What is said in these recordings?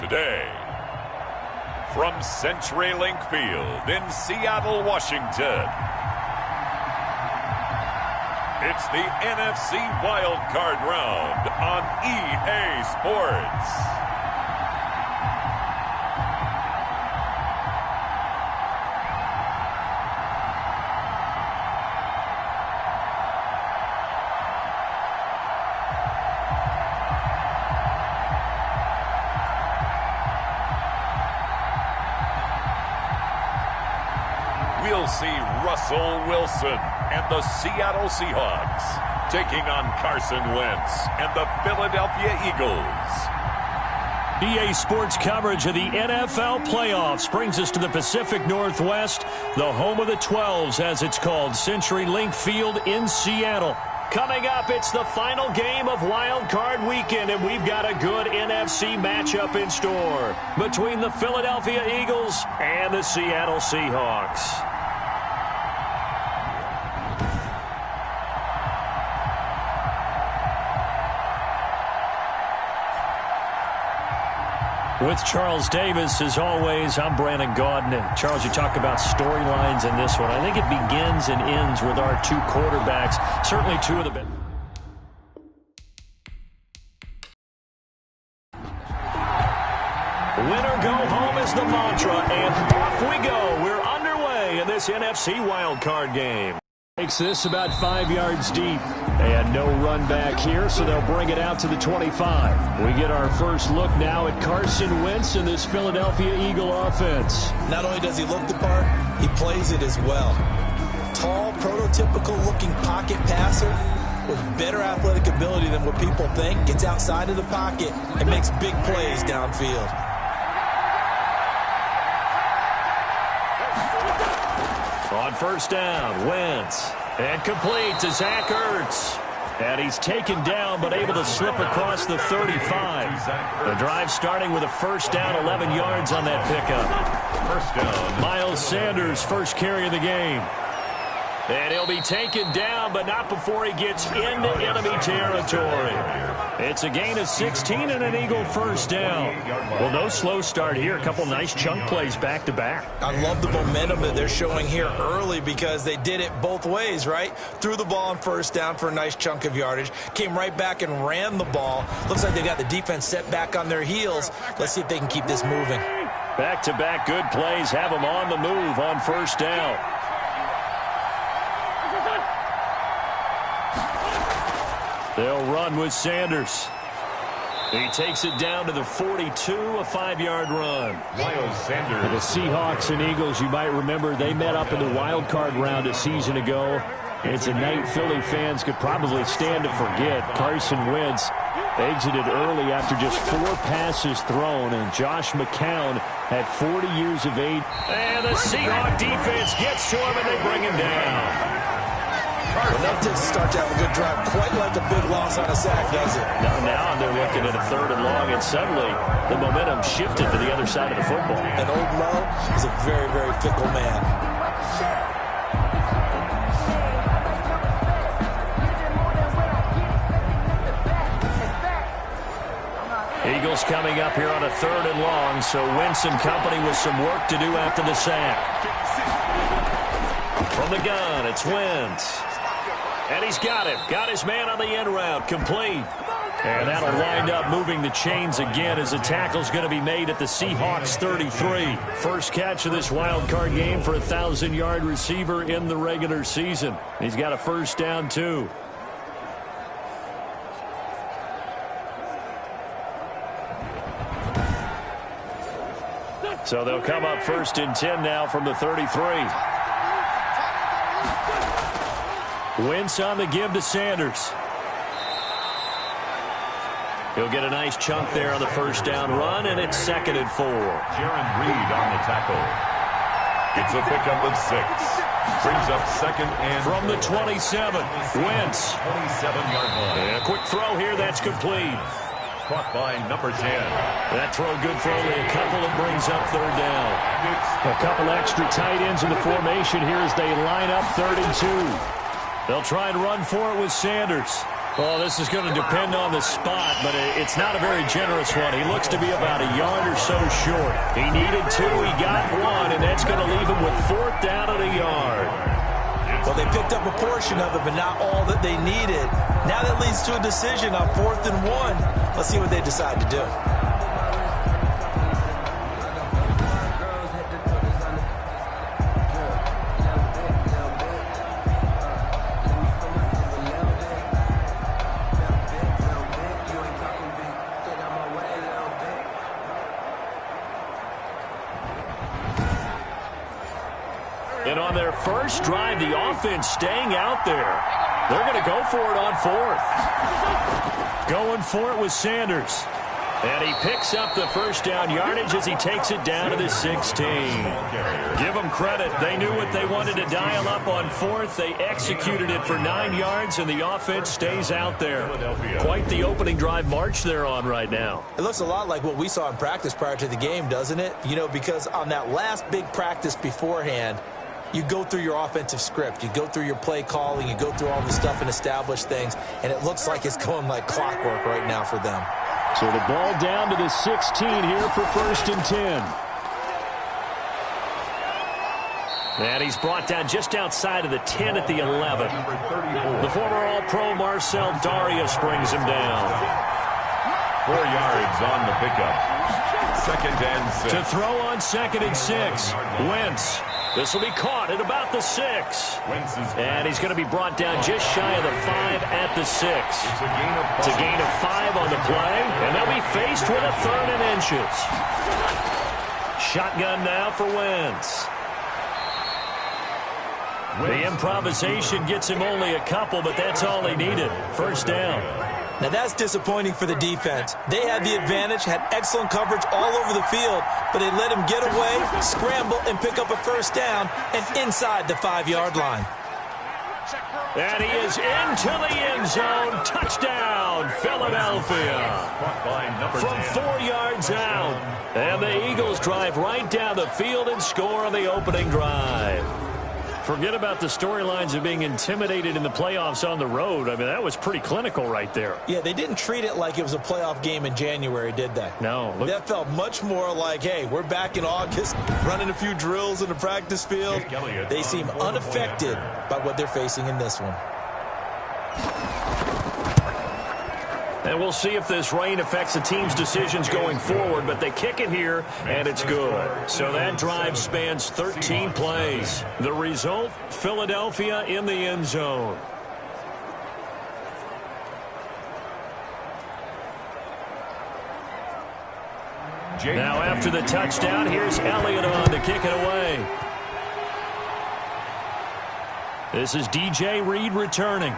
today. From CenturyLink Field in Seattle, Washington, it's the NFC Wild Card Round on EA Sports. We'll see Russell Wilson and the Seattle Seahawks taking on Carson Wentz and the Philadelphia Eagles. EA Sports coverage of the NFL playoffs brings us to the Pacific Northwest, the home of the 12s, as it's called, CenturyLink Field in Seattle. Coming up, it's the final game of Wild Card Weekend, and we've got a good NFC matchup in store between the Philadelphia Eagles and the Seattle Seahawks. With Charles Davis, as always, I'm Brandon Gaudin. Charles, you talk about storylines in this one. I think it begins and ends with our two quarterbacks, certainly two of the best. Win or go home is the mantra, and off we go. We're underway in this NFC wildcard game. Makes this about 5 yards deep. And no run back here, so they'll bring it out to the 25. We get our first look now at Carson Wentz and this Philadelphia Eagle offense. Not only does he look the part, he plays it as well. Tall, prototypical-looking pocket passer with better athletic ability than what people think. Gets outside of the pocket and makes big plays downfield. On first down, Wentz. And complete to Zach Ertz. And he's taken down but able to slip across the 35. The drive starting with a first down, 11 yards on that pickup. First down. Miles Sanders, first carry of the game. And he'll be taken down, but not before he gets into enemy territory. It's a gain of 16 and an Eagle first down. Well, no slow start here. A couple nice chunk plays back-to-back. I love the momentum that they're showing here early because they did it both ways, right? Threw the ball on first down for a nice chunk of yardage. Came right back and ran the ball. Looks like they got the defense set back on their heels. Let's see if they can keep this moving. Back-to-back good plays have them on the move on first down. They'll run with Sanders. He takes it down to the 42, a 5-yard run. Miles Sanders. The Seahawks and Eagles, you might remember, they met up in the wild card round a season ago. It's a night Philly fans could probably stand to forget. Carson Wentz exited early after just 4 passes thrown, and Josh McCown had 40 years of age. And the Seahawk defense gets to him, and they bring him down. Enough to start to have a good drive, quite like a big loss on a sack, does it? Now they're looking at a 3rd and long, and suddenly the momentum shifted to the other side of the football. And Old Mo is a very, very fickle man. Eagles coming up here on a 3rd and long, so Wentz and company with some work to do after the sack. From the gun, it's Wentz. And he's got it. Got his man on the end route. Complete. And that'll wind up moving the chains again as the tackle's going to be made at the Seahawks 33. First catch of this wild card game for a 1,000-yard receiver in the regular season. He's got a first down, too. So they'll come up 1st and 10 now from the 33. Wentz on the give to Sanders. He'll get a nice chunk there on the first down run, and it's 2nd and 4. Jaron Reed on the tackle. It's a pickup of 6. Brings up 2nd and from the 27. Wentz. 27-yard line. And a quick throw here. That's complete. Caught by number 10. That throw good for only a couple. It brings up 3rd down. A couple extra tight ends in the formation here as they line up 3rd and 2. They'll try and run for it with Sanders. Well, this is going to depend on the spot, but it's not a very generous one. He looks to be about a yard or so short. He needed 2, he got 1, and that's going to leave him with 4th down and a yard. Well, they picked up a portion of it, but not all that they needed. Now that leads to a decision on 4th and 1. Let's see what they decide to do. And on their first drive, the offense staying out there. They're going to go for it on 4th. Going for it with Sanders. And he picks up the first down yardage as he takes it down to the 16. Give them credit. They knew what they wanted to dial up on 4th. They executed it for 9 yards, and the offense stays out there. Quite the opening drive march they're on right now. It looks a lot like what we saw in practice prior to the game, doesn't it? You know, because on that last big practice beforehand, you go through your offensive script. You go through your play calling. You go through all the stuff and establish things. And it looks like it's going like clockwork right now for them. So the ball down to the 16 here for 1st and 10. And he's brought down just outside of the 10 at the 11. The former All-Pro Marcel Darius brings him down. 4 yards on the pickup. 2nd and 6. To throw on 2nd and 6. Wentz. This will be caught at about the 6. And he's going to be brought down just shy of the 5 at the 6. It's a gain of 5 on the play, and they'll be faced with a 3rd and inches. Shotgun now for Wentz. The improvisation gets him only a couple, but that's all he needed. 1st down. Now that's disappointing for the defense. They had the advantage, had excellent coverage all over the field, but they let him get away, scramble, and pick up a 1st down and inside the 5-yard line. And he is into the end zone. Touchdown, Philadelphia. From 4 yards out. And the Eagles drive right down the field and score on the opening drive. Forget about the storylines of being intimidated in the playoffs on the road. I mean, that was pretty clinical right there. Yeah, they didn't treat it like it was a playoff game in January, did they? No. That felt much more like, hey, we're back in August, running a few drills in the practice field. They seem unaffected by what they're facing in this one. And we'll see if this rain affects the team's decisions going forward, but they kick it here, and it's good. So that drive spans 13 plays. The result, Philadelphia in the end zone. Now after the touchdown, here's Elliott on to kick it away. This is DJ Reed returning.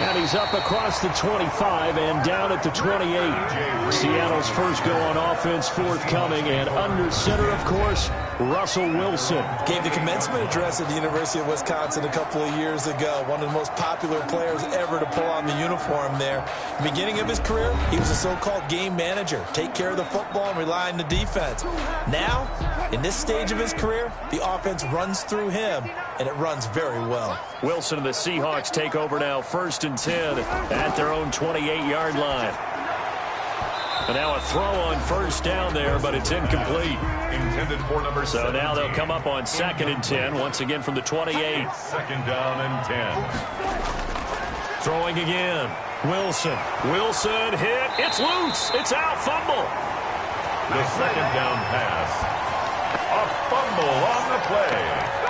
And he's up across the 25 and down at the 28. Seattle's first go on offense forthcoming, and under center, of course, Russell Wilson. Gave the commencement address at the University of Wisconsin a couple of years ago. One of the most popular players ever to pull on the uniform there. Beginning of his career, he was a so-called game manager. Take care of the football and rely on the defense. Now, in this stage of his career, the offense runs through him, and it runs very well. Wilson and the Seahawks take over now, 1st and 10 at their own 28-yard line. And now a throw on 1st down there, but it's incomplete. Intended for number 7. So now they'll come up on 2nd and 10, once again from the 28. 2nd down and 10. Throwing again. Wilson. Wilson hit. It's loose. It's out. Fumble. The 2nd down pass. A fumble on the play.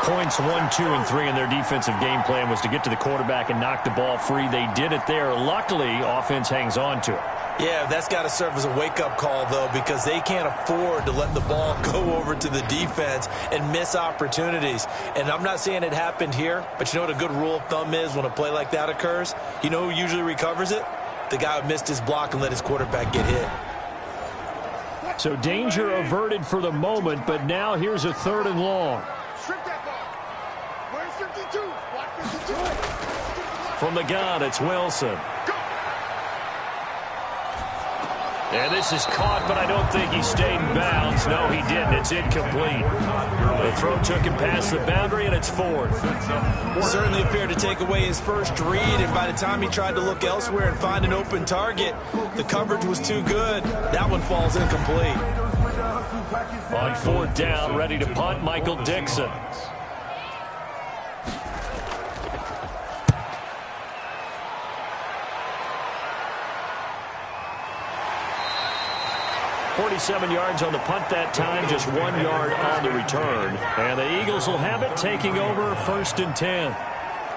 Points 1, 2, and 3 in their defensive game plan was to get to the quarterback and knock the ball free. They did it there. Luckily, offense hangs on to it. Yeah, that's got to serve as a wake-up call, though, because they can't afford to let the ball go over to the defense and miss opportunities. And I'm not saying it happened here, but you know what a good rule of thumb is when a play like that occurs? You know who usually recovers it? The guy who missed his block and let his quarterback get hit. So danger averted for the moment, but now here's a 3rd and long. From the gun, it's Wilson. And this is caught, but I don't think he stayed in bounds. No, he didn't. It's incomplete. The throw took him past the boundary, and it's fourth. Certainly appeared to take away his first read, and by the time he tried to look elsewhere and find an open target, the coverage was too good. That one falls incomplete. On fourth down, ready to punt, Michael Dixon. .47 yards on the punt that time, just 1 yard on the return. And the Eagles will have it, taking over 1st and 10.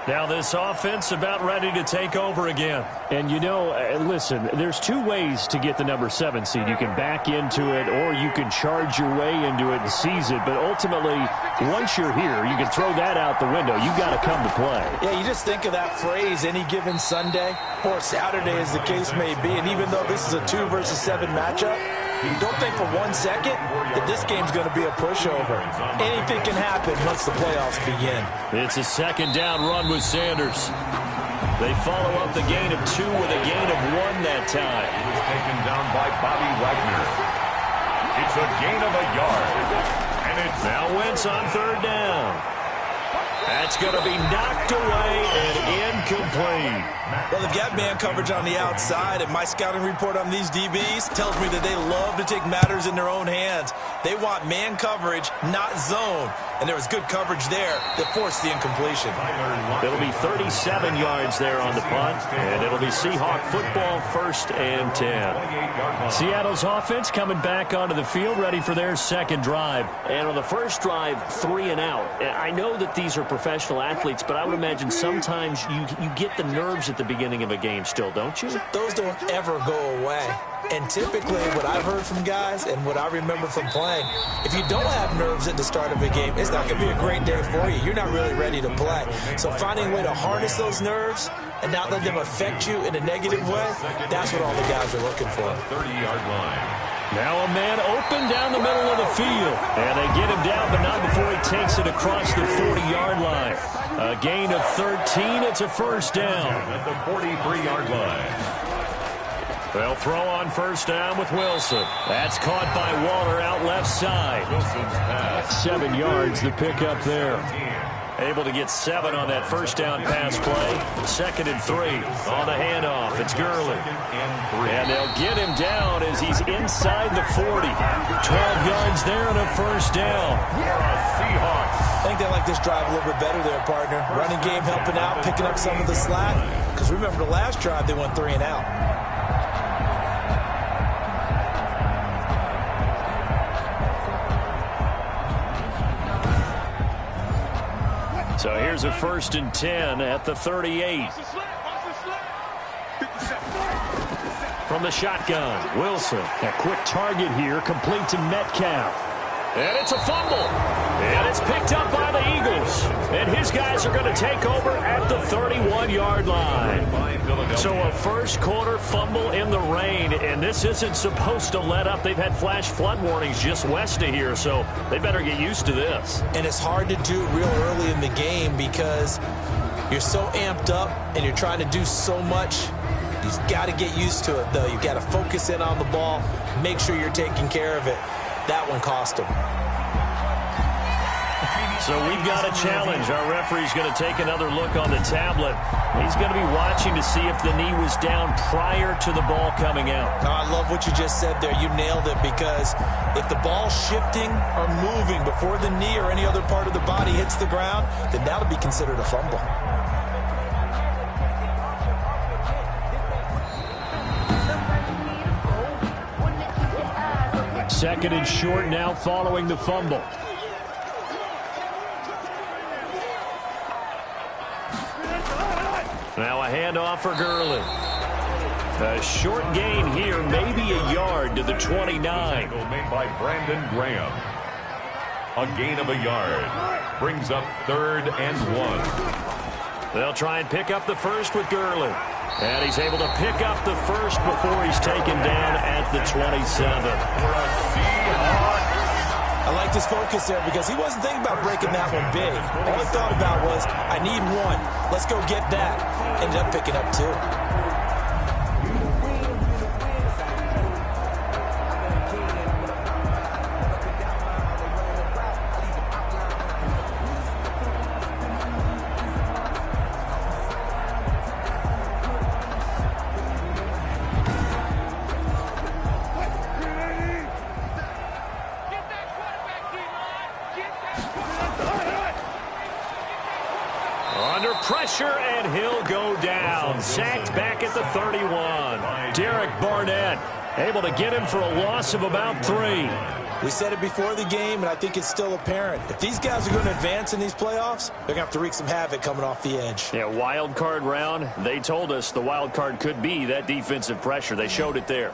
Now this offense about ready to take over again. And you know, listen, there's two ways to get the number 7 seed. You can back into it or you can charge your way into it and seize it. But ultimately, once you're here, you can throw that out the window. You've got to come to play. Yeah, you just think of that phrase, any given Sunday or Saturday as the case may be. And even though this is a 2 versus 7 matchup, don't think for 1 second that this game's going to be a pushover. Anything can happen once the playoffs begin. It's a 2nd down run with Sanders. They follow up the gain of 2 with a gain of 1 that time. He was taken down by Bobby Wagner. It's a gain of a yard. And it's now Wentz on 3rd down. That's going to be knocked away and incomplete. Well, they've got man coverage on the outside, and my scouting report on these DBs tells me that they love to take matters in their own hands. They want man coverage, not zone. And there was good coverage there that forced the incompletion. It'll be 37 yards there on the punt, and it'll be Seahawk football 1st and 10. Seattle's offense coming back onto the field, ready for their 2nd drive. And on the first drive, 3 and out. I know that these are professional athletes, but I would imagine sometimes you get the nerves at the beginning of a game still, don't you? Those don't ever go away. And typically what I've heard from guys and what I remember from playing, if you don't have nerves at the start of a game, it's not going to be a great day for you. You're not really ready to play. So finding a way to harness those nerves and not let them affect you in a negative way, that's what all the guys are looking for. 30-yard line. Now a man open down the middle of the field. And they get him down, but not before he takes it across the 40-yard line. A gain of 13. It's a 1st down. At the 43-yard line. They'll throw on 1st down with Wilson. That's caught by Waller out left side. 7 yards, the pickup there. Able to get 7 on that 1st down pass play. 2nd and 3 on the handoff. It's Gurley. And they'll get him down as he's inside the 40. 12 yards there and a 1st down. I think they like this drive a little bit better there, partner. Running game helping out, picking up some of the slack. Because remember the last drive, they went 3 and out. So here's a 1st and 10 at the 38. From the shotgun, Wilson. A quick target here, complete to Metcalf. And it's a fumble. And it's picked up by the Eagles. And his guys are going to take over at the 31-yard line. So a 1st quarter fumble in the rain. And this isn't supposed to let up. They've had flash flood warnings just west of here. So they better get used to this. And it's hard to do real early in the game because you're so amped up and you're trying to do so much. You've got to get used to it, though. You've got to focus in on the ball, make sure you're taking care of it. That one cost him. So we've got a challenge. Our referee's going to take another look on the tablet. He's going to be watching to see if the knee was down prior to the ball coming out. I love what you just said there. You nailed it, because if the ball's shifting or moving before the knee or any other part of the body hits the ground, then that'll be considered a fumble. 2nd and short now following the fumble. Now a handoff for Gurley. A short gain here, maybe a yard to the 29. Made by Brandon Graham. A gain of a yard. Brings up 3rd and 1. They'll try and pick up the 1st with Gurley. And he's able to pick up the 1st before he's taken down at the 27. I like his focus there because he wasn't thinking about breaking that one big. All he thought about was, I need 1. Let's go get that. Ended up picking up 2. sacked back at the 31. Derek Barnett able to get him for a loss of about 3. We said it before the game, and I think it's still apparent. If these guys are going to advance in these playoffs, they're going to have to wreak some havoc coming off the edge. Yeah, wild card round. They told us the wild card could be that defensive pressure. They showed it there.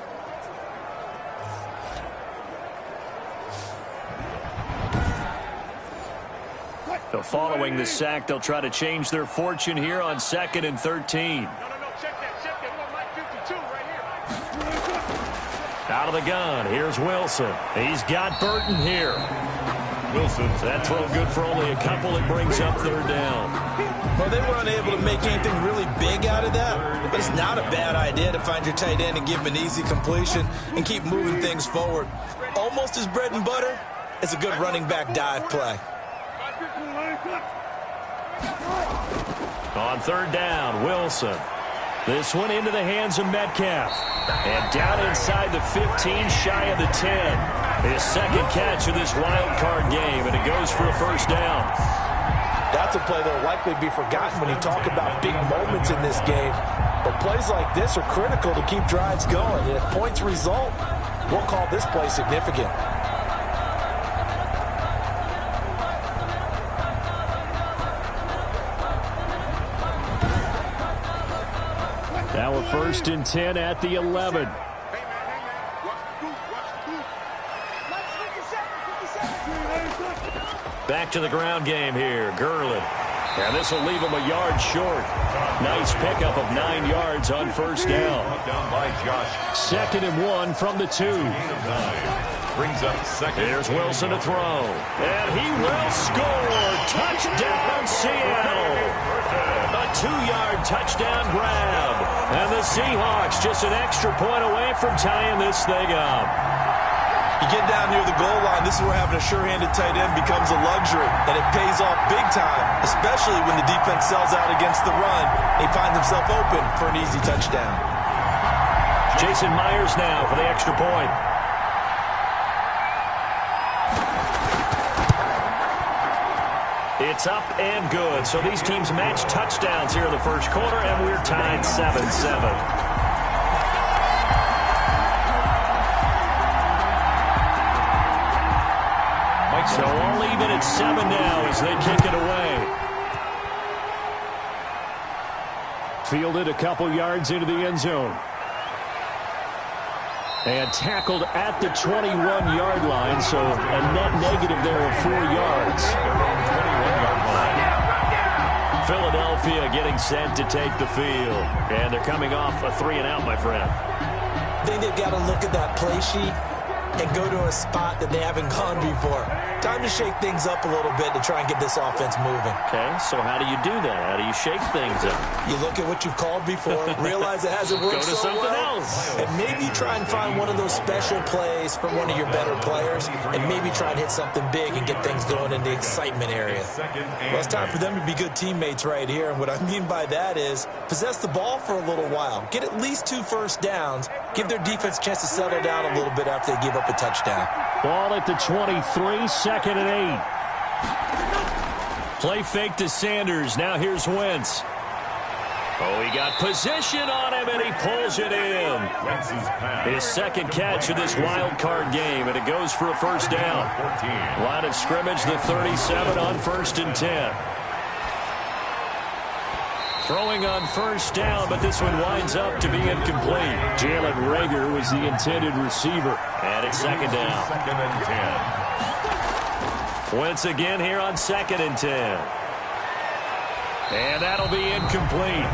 So following the sack, they'll try to change their fortune here on 2nd and 13. Out of the gun, here's Wilson. He's got Burton here. Wilson, that throw good for only a couple. It brings up 3rd down. Well, they were unable to make anything really big out of that, but it's not a bad idea to find your tight end and give him an easy completion and keep moving things forward. Almost as bread and butter as a good running back dive play. On 3rd down, Wilson. This one into the hands of Metcalf. And down inside the 15, shy of the 10. His 2nd catch of this wild card game, and it goes for a 1st down. That's a play that will likely be forgotten when you talk about big moments in this game. But plays like this are critical to keep drives going. And if points result, we'll call this play significant. Now a 1st and 10 at the 11. Back to the ground game here. Gurley. And this will leave him a yard short. Nice pickup of 9 yards on 1st down. 2nd and 1 from the 2. Brings up 2nd. Here's Wilson to throw. And he will score. Touchdown, Seattle. A 2-yard touchdown grab. And the Seahawks just an extra point away from tying this thing up. You get down near the goal line, this is where having a sure-handed tight end becomes a luxury, and it pays off big time, especially when the defense sells out against the run. He finds himself open for an easy touchdown. Jason Myers now for the extra point. It's up and good. So these teams match touchdowns here in the 1st quarter, and we're tied 7-7. So all even at 7 now as they kick it away. Fielded a couple yards into the end zone. And tackled at the 21-yard line, so a net negative there of 4 yards. Philadelphia getting set to take the field. And they're coming off a 3-and-out, my friend. I think they've got to look at that play sheet and go to a spot that they haven't gone before. Time to shake things up a little bit to try and get this offense moving. Okay, so how do you do that? How do you shake things up? You look at what you've called before, realize it hasn't worked Go to so something well, else. and maybe try and find one of those special plays from one of your better players, and maybe try and hit something big and get things going in the excitement area. Well, it's time for them to be good teammates right here, and what I mean by that is possess the ball for a little while, get at least 2 first downs, give their defense a chance to settle down a little bit after they give up a touchdown. Ball at the 23, 2nd and 8. Play fake to Sanders. Now here's Wentz. Oh, he got position on him, and he pulls it in. His 2nd catch of this wild card game, and it goes for a 1st down. Line of scrimmage, the 37 on 1st and 10. Throwing on 1st down, but this one winds up to be incomplete. Jalen Reagor was the intended receiver. And it's 2nd down. 2nd and 10. Wentz again here on 2nd and 10. And that'll be incomplete.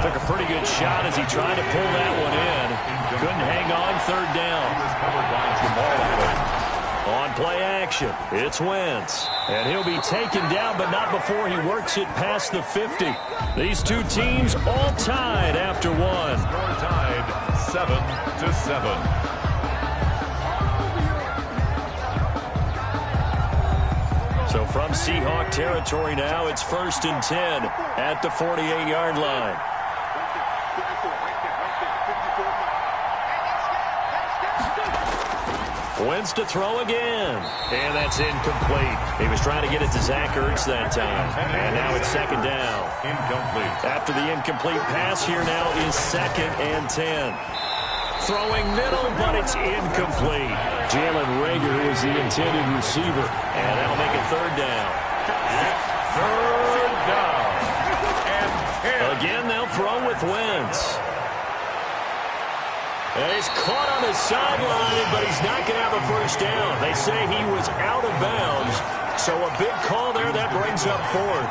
Took a pretty good shot as he tried to pull that one in. Couldn't hang on 3rd down. On play action, it's Wentz. And he'll be taken down, but not before he works it past the 50. These two teams all tied after one. Score tied 7-7. So from Seahawk territory now, it's 1st and 10 at the 48-yard line. Wentz to throw again. And that's incomplete. He was trying to get it to Zach Ertz that time. And now it's second down. Incomplete. After the incomplete pass, here now is 2nd and 10. Throwing middle, but it's incomplete. Jalen Reagor was the intended receiver. And that'll make it 3rd down. Third down. And 10. Again, they'll throw with Wentz. And he's caught on the sideline, but he's not going to have a first down. They say he was out of bounds. So a big call there. That brings up 4th.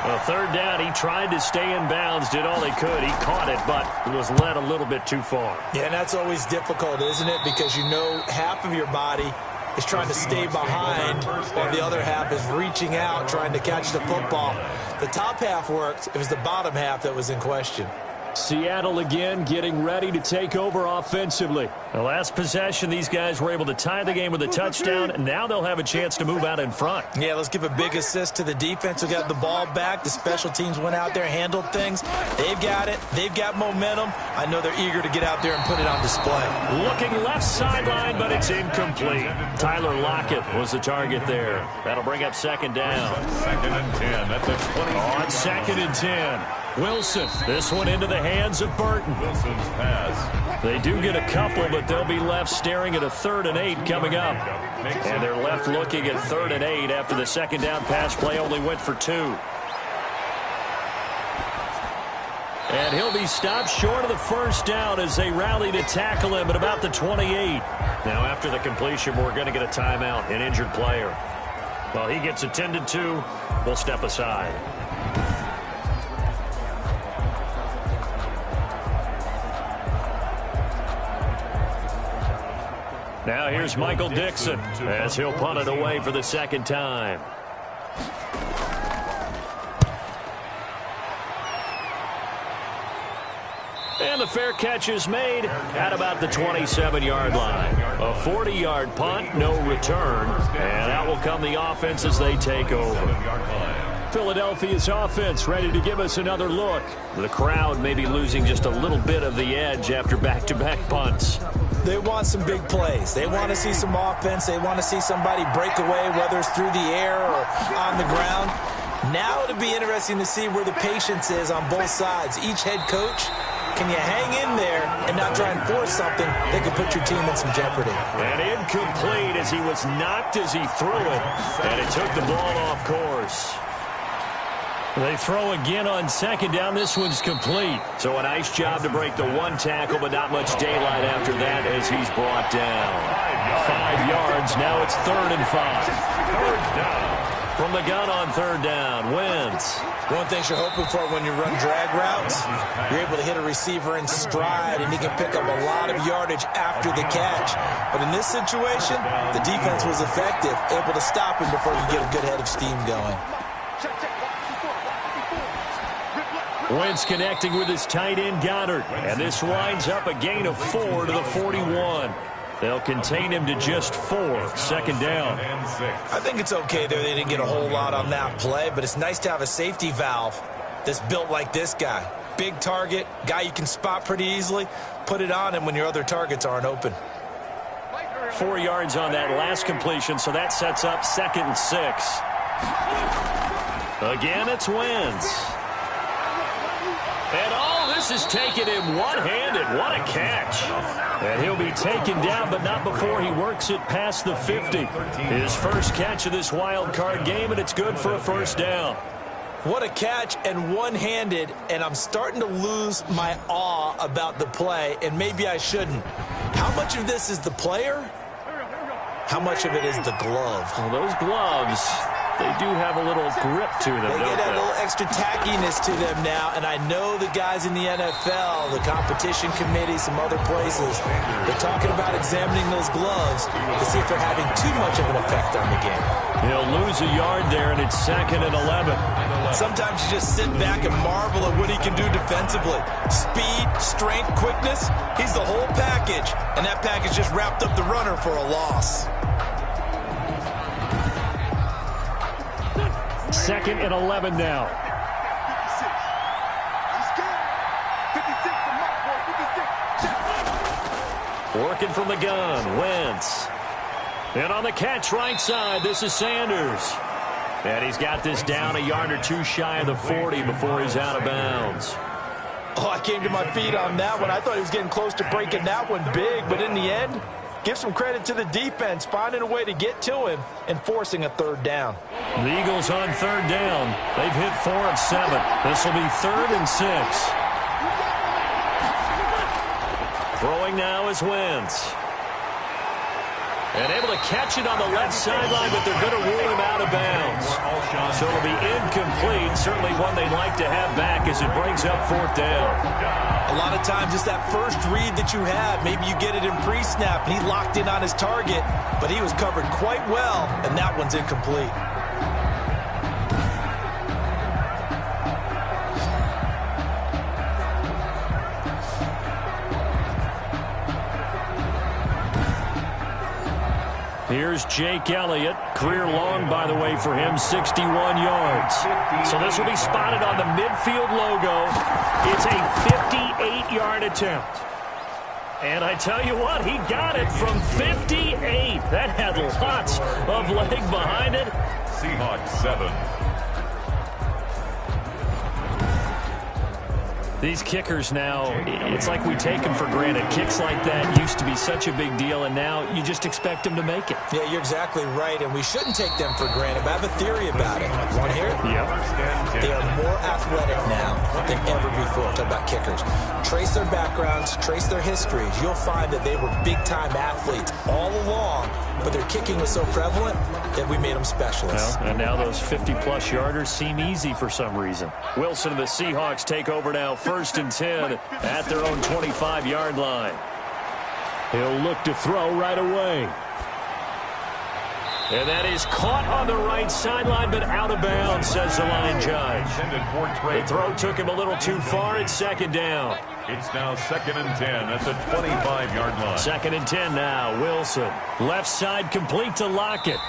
A 3rd down. He tried to stay in bounds, did all he could. He caught it, but it was led a little bit too far. Yeah, and that's always difficult, isn't it? Because you know half of your body is trying to stay behind, while the other half is reaching out, trying to catch the football. The top half worked. It was the bottom half that was in question. Seattle again getting ready to take over offensively. The last possession, these guys were able to tie the game with a touchdown, and now they'll have a chance to move out in front. Yeah, let's give a big assist to the defense who got the ball back. The special teams went out there, handled things. They've got it. They've got momentum. I know they're eager to get out there and put it on display. Looking left sideline, but it's incomplete. Tyler Lockett was the target there. That'll bring up 2nd down. 2nd and 10. That's a 20. On 2nd and 10. Wilson, this one into the hands of Burton. Wilson's pass. They do get a couple, but they'll be left staring at a 3rd and 8 coming up. And they're left looking at 3rd and 8 after the 2nd down pass play only went for 2. And he'll be stopped short of the first down as they rally to tackle him at about the 28. Now after the completion, we're going to get a timeout, an injured player. While he gets attended to, we'll step aside. Now here's Michael Dixon as he'll punt it away for the 2nd time. And the fair catch is made at about the 27-yard line. A 40-yard punt, no return. And out will come the offense as they take over. Philadelphia's offense ready to give us another look. The crowd may be losing just a little bit of the edge after back-to-back punts. They want some big plays. They want to see some offense. They want to see somebody break away, whether it's through the air or on the ground. Now it'll be interesting to see where the patience is on both sides. Each head coach, can you hang in there and not try and force something that could put your team in some jeopardy? And incomplete as he was knocked as he threw it. And it took the ball off course. They throw again on 2nd down. This one's complete. So a nice job to break the 1 tackle, but not much daylight after that as he's brought down. 5 yards. Now it's 3rd and 5. 3rd down. From the gun on 3rd down, Wentz. One thing you're hoping for when you run drag routes, you're able to hit a receiver in stride, and he can pick up a lot of yardage after the catch. But in this situation, the defense was effective, able to stop him before you get a good head of steam going. Wentz connecting with his tight end, Goddard. And this winds up a gain of 4 to the 41. They'll contain him to just 4. 2nd down. I think it's okay there. They didn't get a whole lot on that play, but it's nice to have a safety valve that's built like this guy. Big target, guy you can spot pretty easily. Put it on him when your other targets aren't open. 4 yards on that last completion, so that sets up 2nd and 6. Again, it's Wentz. And all this is taking him one-handed. What a catch. And he'll be taken down, but not before he works it past the 50. His first catch of this wild card game, and it's good for a first down. What a catch, and one-handed, and I'm starting to lose my awe about the play, and maybe I shouldn't. How much of this is the player? How much of it is the glove? Well, those gloves, they do have a little grip to them, They don't get a they? little extra tackiness to them now, and I know the guys in the NFL, the competition committee, some other places, they're talking about examining those gloves to see if they're having too much of an effect on the game. He'll lose a yard there, and it's 2nd and 11. Sometimes you just sit back and marvel at what he can do defensively. Speed, strength, quickness, he's the whole package, and that package just wrapped up the runner for a loss. 2nd and 11 now. Working from the gun, Wentz. And on the catch right side, this is Sanders. And he's got this down a yard or two shy of the 40 before he's out of bounds. Oh, I came to my feet on that one. I thought he was getting close to breaking that one big, but in the end, give some credit to the defense, finding a way to get to him and forcing a third down. The Eagles on third down. They've hit 4 of 7. This will be 3rd and 6. Throwing now is Wentz. And able to catch it on the left sideline, but they're going to rule him out of bounds. So it'll be incomplete. Certainly one they'd like to have back as it brings up 4th down. A lot of times it's that first read that you have. Maybe you get it in pre-snap, and he locked in on his target, but he was covered quite well, and that one's incomplete. Here's Jake Elliott. Career long, by the way, for him, 61 yards. So this will be spotted on the midfield logo. It's a 58-yard attempt. And I tell you what, he got it from 58. That had lots of leg behind it. Seahawks 7. These kickers now, it's like we take them for granted. Kicks like that used to be such a big deal, and now you just expect them to make it. Yeah, you're exactly right, and we shouldn't take them for granted. But I have a theory about it. You want to hear it? Yep. They are more athletic now than ever before. Talk about kickers. Trace their backgrounds, trace their histories. You'll find that they were big-time athletes all along, but their kicking was so prevalent that we made them specialists. Well, and now those 50-plus yarders seem easy for some reason. Wilson and the Seahawks take over now, 1st and 10 at their own 25-yard line. He'll look to throw right away. And that is caught on the right sideline, but out of bounds, says the line judge. The throw took him a little too far. It's 2nd down. It's now 2nd and 10 at the 25-yard line. 2nd and 10 now. Wilson. Left side complete to Lockett.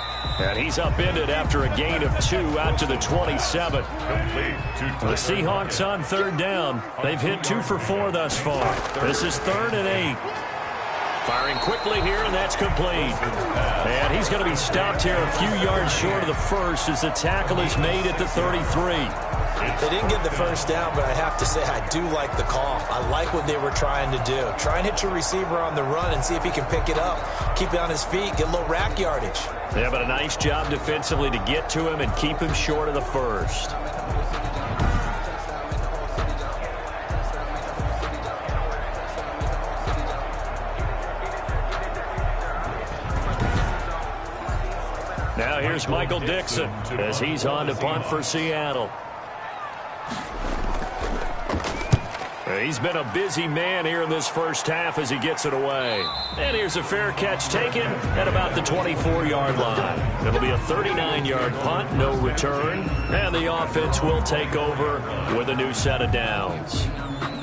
And he's upended after a gain of 2 out to the 27. The Seahawks on 3rd down. They've hit 2 for 4 thus far. This is 3rd and 8. Firing quickly here, and that's complete. And he's going to be stopped here a few yards short of the first as the tackle is made at the 33. They didn't get the first down, but I have to say I do like the call. I like what they were trying to do. Try and hit your receiver on the run and see if he can pick it up. Keep it on his feet, get a little rack yardage. Yeah, but a nice job defensively to get to him and keep him short of the first. Now here's Michael Dixon as he's on to punt for Seattle. He's been a busy man here in this first half as he gets it away. And here's a fair catch taken at about the 24-yard line. It'll be a 39-yard punt, no return. And the offense will take over with a new set of downs.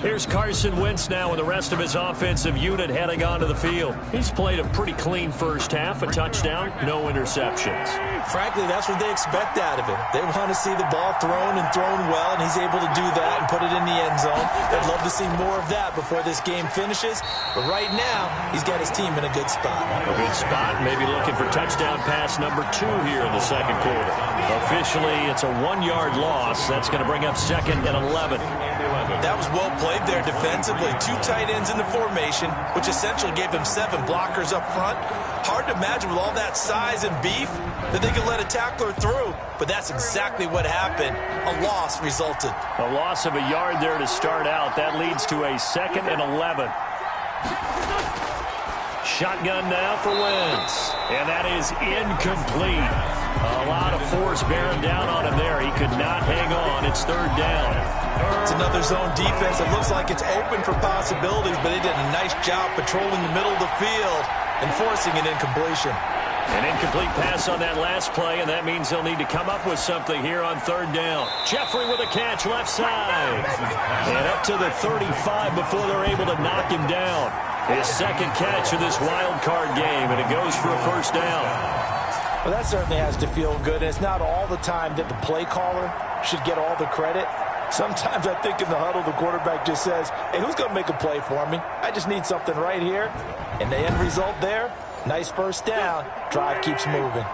Here's Carson Wentz now with the rest of his offensive unit heading onto the field. He's played a pretty clean first half, a touchdown, no interceptions. Frankly, that's what they expect out of him. They want to see the ball thrown and thrown well, and he's able to do that and put it in the end zone. They'd love to see more of that before this game finishes. But right now, he's got his team in a good spot. A good spot, maybe looking for touchdown pass number 2 here in the second quarter. Officially, it's a 1-yard loss. That's going to bring up 2nd and 11. That was well played there defensively. 2 tight ends in the formation, which essentially gave them 7 blockers up front. Hard to imagine with all that size and beef that they could let a tackler through, but that's exactly what happened. A loss resulted. A loss of a yard there to start out. That leads to a 2nd and 11. Shotgun now for Wentz, and that is incomplete. A lot of force bearing down on him there. He could not hang on. It's 3rd down. It's another zone defense. It looks like it's open for possibilities, but they did a nice job patrolling the middle of the field and forcing an incompletion. An incomplete pass on that last play, and that means they'll need to come up with something here on 3rd down. Jeffrey with a catch left side. And up to the 35 before they're able to knock him down. His 2nd catch of this wild card game, and it goes for a 1st down. Well, that certainly has to feel good. And it's not all the time that the play caller should get all the credit. Sometimes I think in the huddle, the quarterback just says, hey, who's going to make a play for me? I just need something right here. And the end result there, nice first down. Drive keeps moving.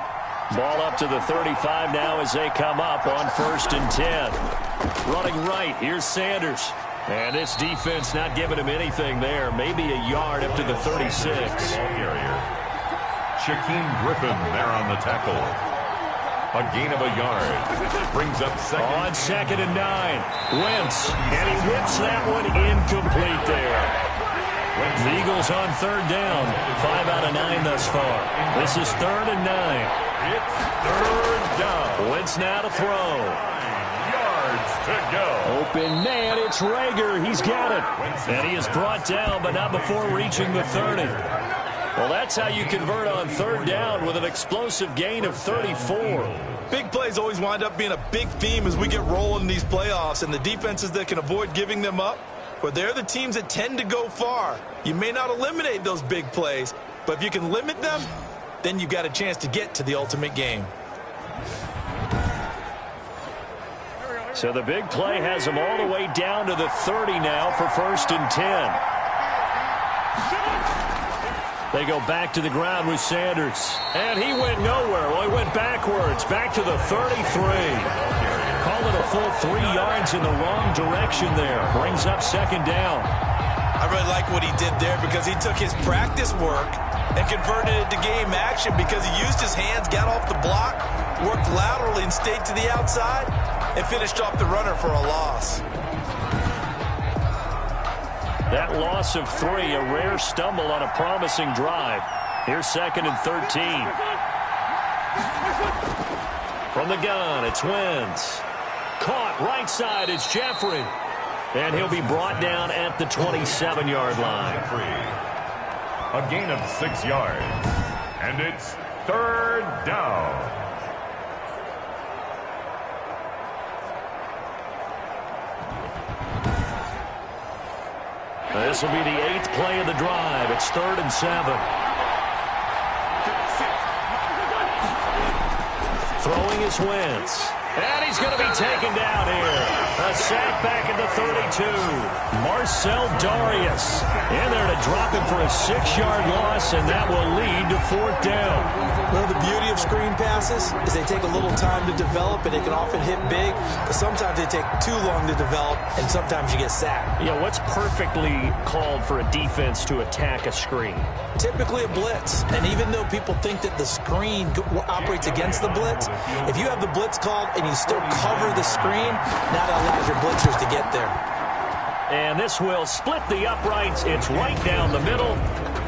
Ball up to the 35 now as they come up on 1st and 10. Running right, here's Sanders. And this defense not giving him anything there. Maybe a yard up to the 36. Shaquem Griffin there on the tackle. A gain of a yard. Brings up second. On 2nd and 9. Wentz. And he whips that one incomplete there. The Eagles on 3rd down. 5 out of 9 thus far. This is 3rd and 9. It's 3rd down. Wentz now to throw. 9 yards to go. Open man, it's Rager. He's got it. And he is brought down, but not before reaching the 30. Well, that's how you convert on 3rd down with an explosive gain of 34. Big plays always wind up being a big theme as we get rolling in these playoffs, and the defenses that can avoid giving them up, well, they're the teams that tend to go far. You may not eliminate those big plays, but if you can limit them, then you've got a chance to get to the ultimate game. So the big play has them all the way down to the 30 now for 1st and 10. They go back to the ground with Sanders. And he went nowhere. Well, he went backwards, back to the 33. Call it a full 3 yards in the wrong direction there. Brings up 2nd down. I really like what he did there because he took his practice work and converted it to game action because he used his hands, got off the block, worked laterally and stayed to the outside, and finished off the runner for a loss. That loss of 3, a rare stumble on a promising drive. Here's 2nd and 13. From the gun, it's Wentz. Caught right side, it's Jeffrey. And he'll be brought down at the 27-yard line. A gain of 6 yards. And it's 3rd down. This will be the 8th play of the drive. It's 3rd and 7. Throwing is Wentz. And he's going to be taken down here. A sack back at the 32. Marcel Darius in there to drop him for a 6-yard loss, and that will lead to 4th down. Well, the beauty of screen passes is they take a little time to develop, and they can often hit big, but sometimes they take too long to develop, and sometimes you get sacked. Yeah, what's perfectly called for a defense to attack a screen? Typically a blitz, and even though people think that the screen operates against the blitz, if you have the blitz called and you still cover the screen, now that allows your blitzers to get there. And this will split the uprights. It's right down the middle.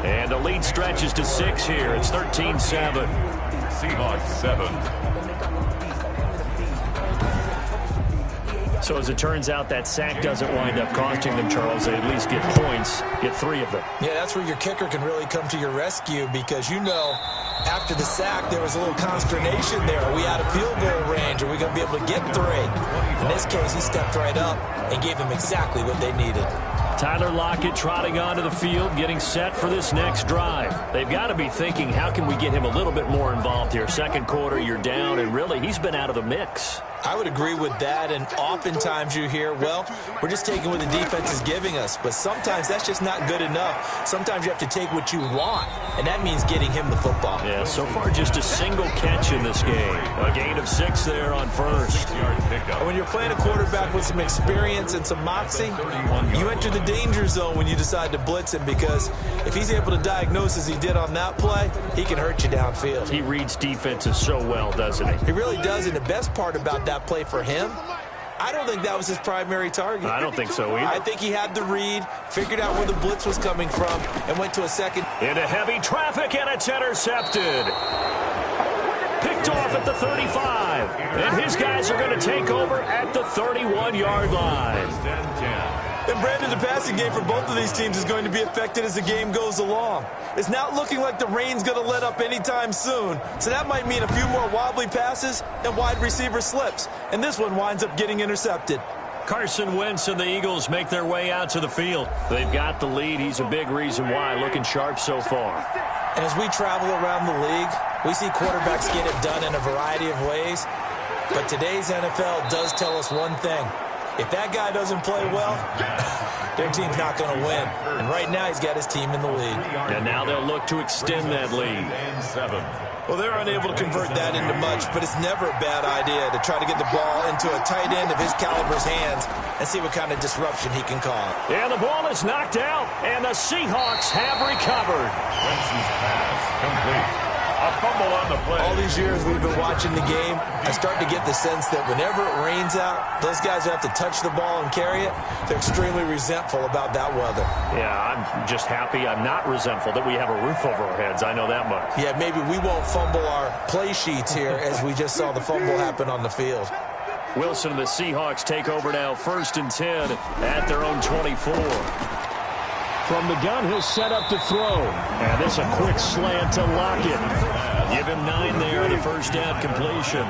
And the lead stretches to 6 here. It's 13-7. Seahawks 7. So as it turns out, that sack doesn't wind up costing them, Charles. They at least get points, get 3 of them. Yeah, that's where your kicker can really come to your rescue because, you know, after the sack, there was a little consternation there. Are we out of field goal range? Are we going to be able to get 3? In this case, he stepped right up and gave them exactly what they needed. Tyler Lockett trotting onto the field, getting set for this next drive. They've got to be thinking, how can we get him a little bit more involved here? 2nd quarter, you're down, and really, he's been out of the mix. I would agree with that, and oftentimes you hear, well, we're just taking what the defense is giving us, but sometimes that's just not good enough. Sometimes you have to take what you want, and that means getting him the football. Yeah, so far just a single catch in this game. A gain of 6 there on 1st. And when you're playing a quarterback with some experience and some moxie, you enter the danger zone when you decide to blitz him because if he's able to diagnose as he did on that play, he can hurt you downfield. He reads defenses so well, doesn't he? He really does, and the best part about that play for him, I don't think that was his primary target. I don't think so either. I think he had the read, figured out where the blitz was coming from, and went to a second. Into heavy traffic, and it's intercepted. Picked off at the 35. And his guys are going to take over at the 31-yard line. And Brandon, the passing game for both of these teams is going to be affected as the game goes along. It's not looking like the rain's going to let up anytime soon. So that might mean a few more wobbly passes and wide receiver slips. And this one winds up getting intercepted. Carson Wentz and the Eagles make their way out to the field. They've got the lead. He's a big reason why. Looking sharp so far. And as we travel around the league, we see quarterbacks get it done in a variety of ways. But today's NFL does tell us one thing. If that guy doesn't play well, their team's not going to win. And right now, he's got his team in the lead. And now they'll look to extend that lead. Well, they're unable to convert that into much, but it's never a bad idea to try to get the ball into a tight end of his caliber's hands and see what kind of disruption he can cause. And the ball is knocked out, and the Seahawks have recovered. Winston's pass complete. A fumble on the play. All these years we've been watching the game, I start to get the sense that whenever it rains out, those guys who have to touch the ball and carry it, they're extremely resentful about that weather. Yeah, I'm just happy I'm not resentful that we have a roof over our heads. I know that much. Yeah, maybe we won't fumble our play sheets here as we just saw the fumble happen on the field. Wilson and the Seahawks take over now, 1st and 10 at their own 24. From the gun, he'll set up to throw. And this a quick slant to Lockett. Give him 9 there on the first down completion.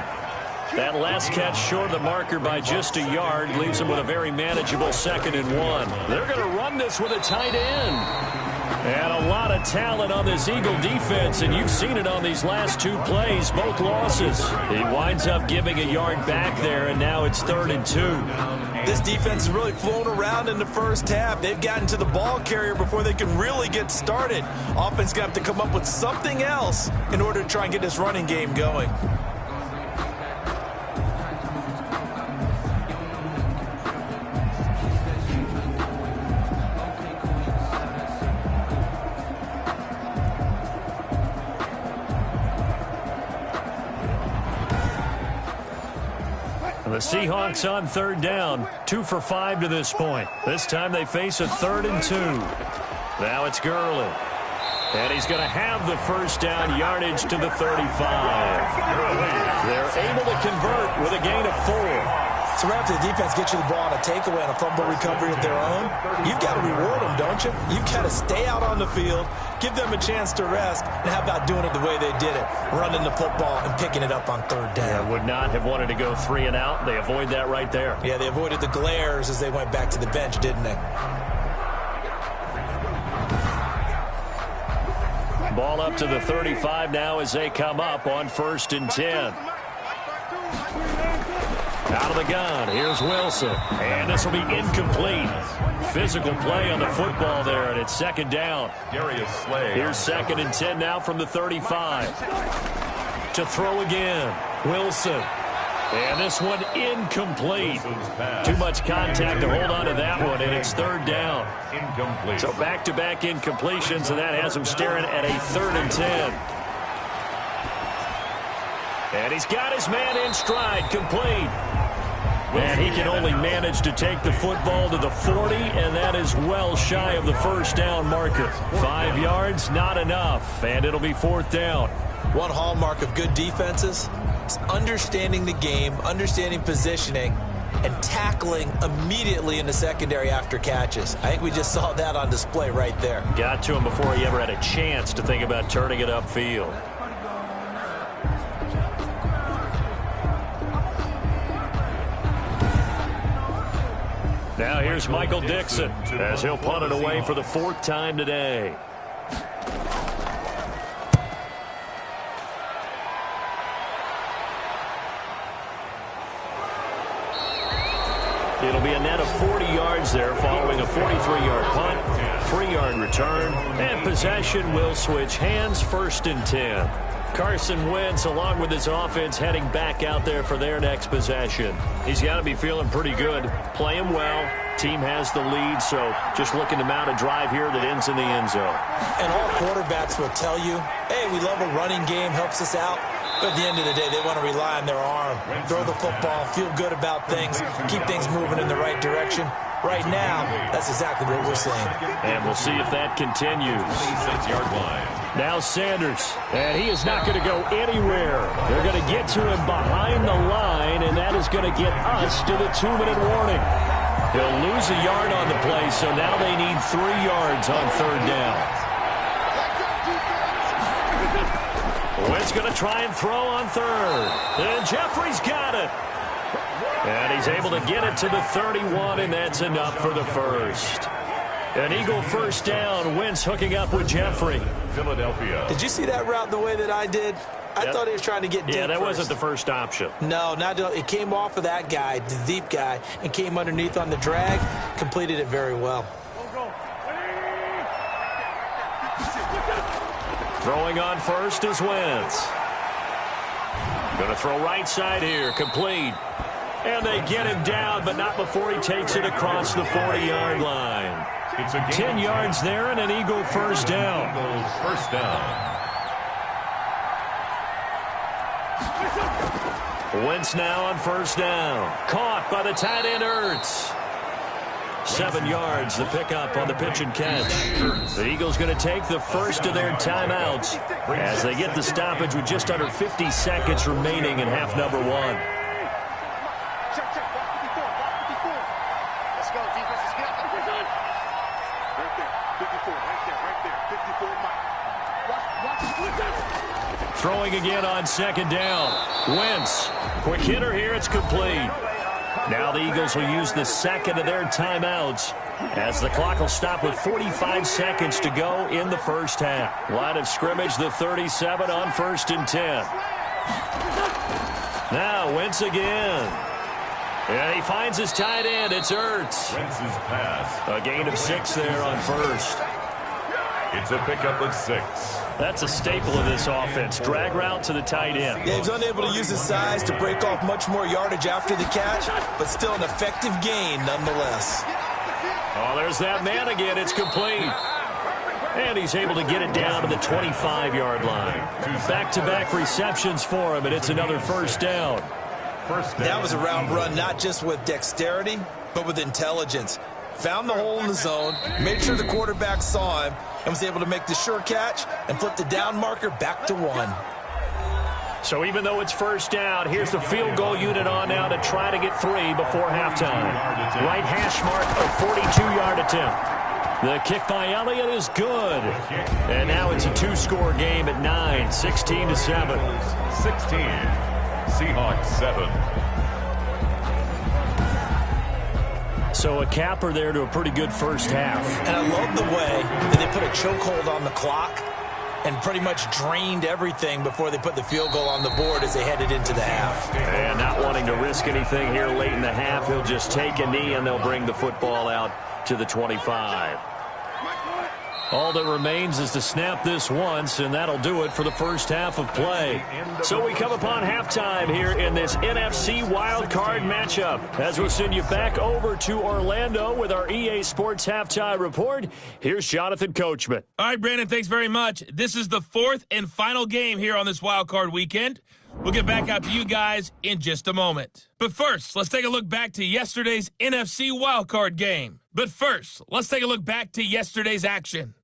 That last catch short of the marker by just a yard leaves him with a very manageable 2nd and 1. They're going to run this with a tight end. And a lot of talent on this Eagle defense, and you've seen it on these last 2 plays, both losses. He winds up giving a yard back there, and now it's 3rd and 2. This defense has really flown around in the first half. They've gotten to the ball carrier before they can really get started. Offense going to have to come up with something else in order to try and get this running game going. The Seahawks on 3rd down, 2 for 5 to this point. This time they face a 3rd and 2. Now it's Gurley. And he's going to have the first down, yardage to the 35. They're able to convert with a gain of 4. So right after the defense gets you the ball on a takeaway and a fumble recovery of their own, you've got to reward them, don't you? You've got to stay out on the field, give them a chance to rest, and how about doing it the way they did it, running the football and picking it up on 3rd down. Yeah, would not have wanted to go 3 and out. They avoid that right there. Yeah, they avoided the glares as they went back to the bench, didn't they? Ball up to the 35 now as they come up on 1st and 10. Out of the gun, here's Wilson. And this will be incomplete. Physical play on the football there, and it's 2nd down. Here's 2nd and 10 now from the 35. To throw again, Wilson. And this one incomplete. Too much contact to hold on to that one, and it's 3rd down. Incomplete. So back-to-back incompletions, and that has him staring at a 3rd and 10. And he's got his man in stride, complete. And he can only manage to take the football to the 40, and that is well shy of the first down marker. 5 yards, not enough, and it'll be 4th down. One hallmark of good defenses is understanding the game, understanding positioning, and tackling immediately in the secondary after catches. I think we just saw that on display right there. Got to him before he ever had a chance to think about turning it upfield. Now here's Michael Dixon as he'll punt it away for the 4th time today. It'll be a net of 40 yards there following a 43-yard punt, 3-yard return, and possession will switch hands, 1st and 10. Carson Wentz, along with his offense, heading back out there for their next possession. He's got to be feeling pretty good, playing well. Team has the lead, so just looking to mount a drive here that ends in the end zone. And all quarterbacks will tell you, hey, we love a running game, helps us out. But at the end of the day, they want to rely on their arm, throw the football, feel good about things, keep things moving in the right direction. Right now, that's exactly what we're seeing. And we'll see if that continues. 26-yard line. Now Sanders, and he is not going to go anywhere. They're going to get to him behind the line, and that is going to get us to the 2-minute warning. He'll lose a yard on the play, so now they need 3 yards on 3rd down. Wentz going to try and throw on 3rd. And Jeffrey's got it. And he's able to get it to the 31, and that's enough for the first. An Eagle first down. Wentz hooking up with Jeffrey. Philadelphia. Did you see that route the way that I did? I thought he was trying to get deep. Yeah, that first. wasn't the first option. No, it came off of that guy, the deep guy, and came underneath on the drag. Completed it very well. Throwing on first is Wentz. Going to throw right side here. Complete. And they get him down, but not before he takes it across the 40-yard line. It's a 10 yards there and an Eagle first down. Eagles first down. Wentz now on first down. Caught by the tight end Ertz. 7 yards, the pickup on the pitch and catch. The Eagles going to take the first of their timeouts as they get the stoppage with just under 50 seconds remaining in half number one. Throwing again on second down. Wentz. Quick hitter here. It's complete. Now the Eagles will use the second of their timeouts as the clock will stop with 45 seconds to go in the first half. Line of scrimmage, the 37 on 1st and 10. Now Wentz again. And he finds his tight end. It's Ertz. Wentz's pass. A gain of 6 there on first. It's a pickup of 6. That's a staple of this offense. Drag route to the tight end. Yeah, he's unable to use his size to break off much more yardage after the catch, but still an effective gain nonetheless. Oh, there's that man again. It's complete. And he's able to get it down to the 25-yard line. Back-to-back receptions for him, and it's another first down. That was a route run not just with dexterity, but with intelligence. Found the hole in the zone, made sure the quarterback saw him, and was able to make the sure catch and flip the down marker back to 1. So even though it's first down, here's the field goal unit on now to try to get 3 before halftime. Right hash mark, a 42-yard attempt. The kick by Elliott is good. And now it's a 2-score game at 9, 16-7. 16. Seahawks 7. So a capper there to a pretty good first half. And I love the way that they put a chokehold on the clock and pretty much drained everything before they put the field goal on the board as they headed into the half. And not wanting to risk anything here late in the half, he'll just take a knee and they'll bring the football out to the 25. All that remains is to snap this once, and that'll do it for the first half of play. So we come upon halftime here in this NFC wildcard matchup as we'll send you back over to Orlando with our EA Sports Halftime Report. Here's Jonathan Coachman. All right, Brandon, thanks very much. This is the 4th and final game here on this wildcard weekend. We'll get back out to you guys in just a moment. But first, let's take a look back to yesterday's NFC wildcard game. But first, let's take a look back to yesterday's action.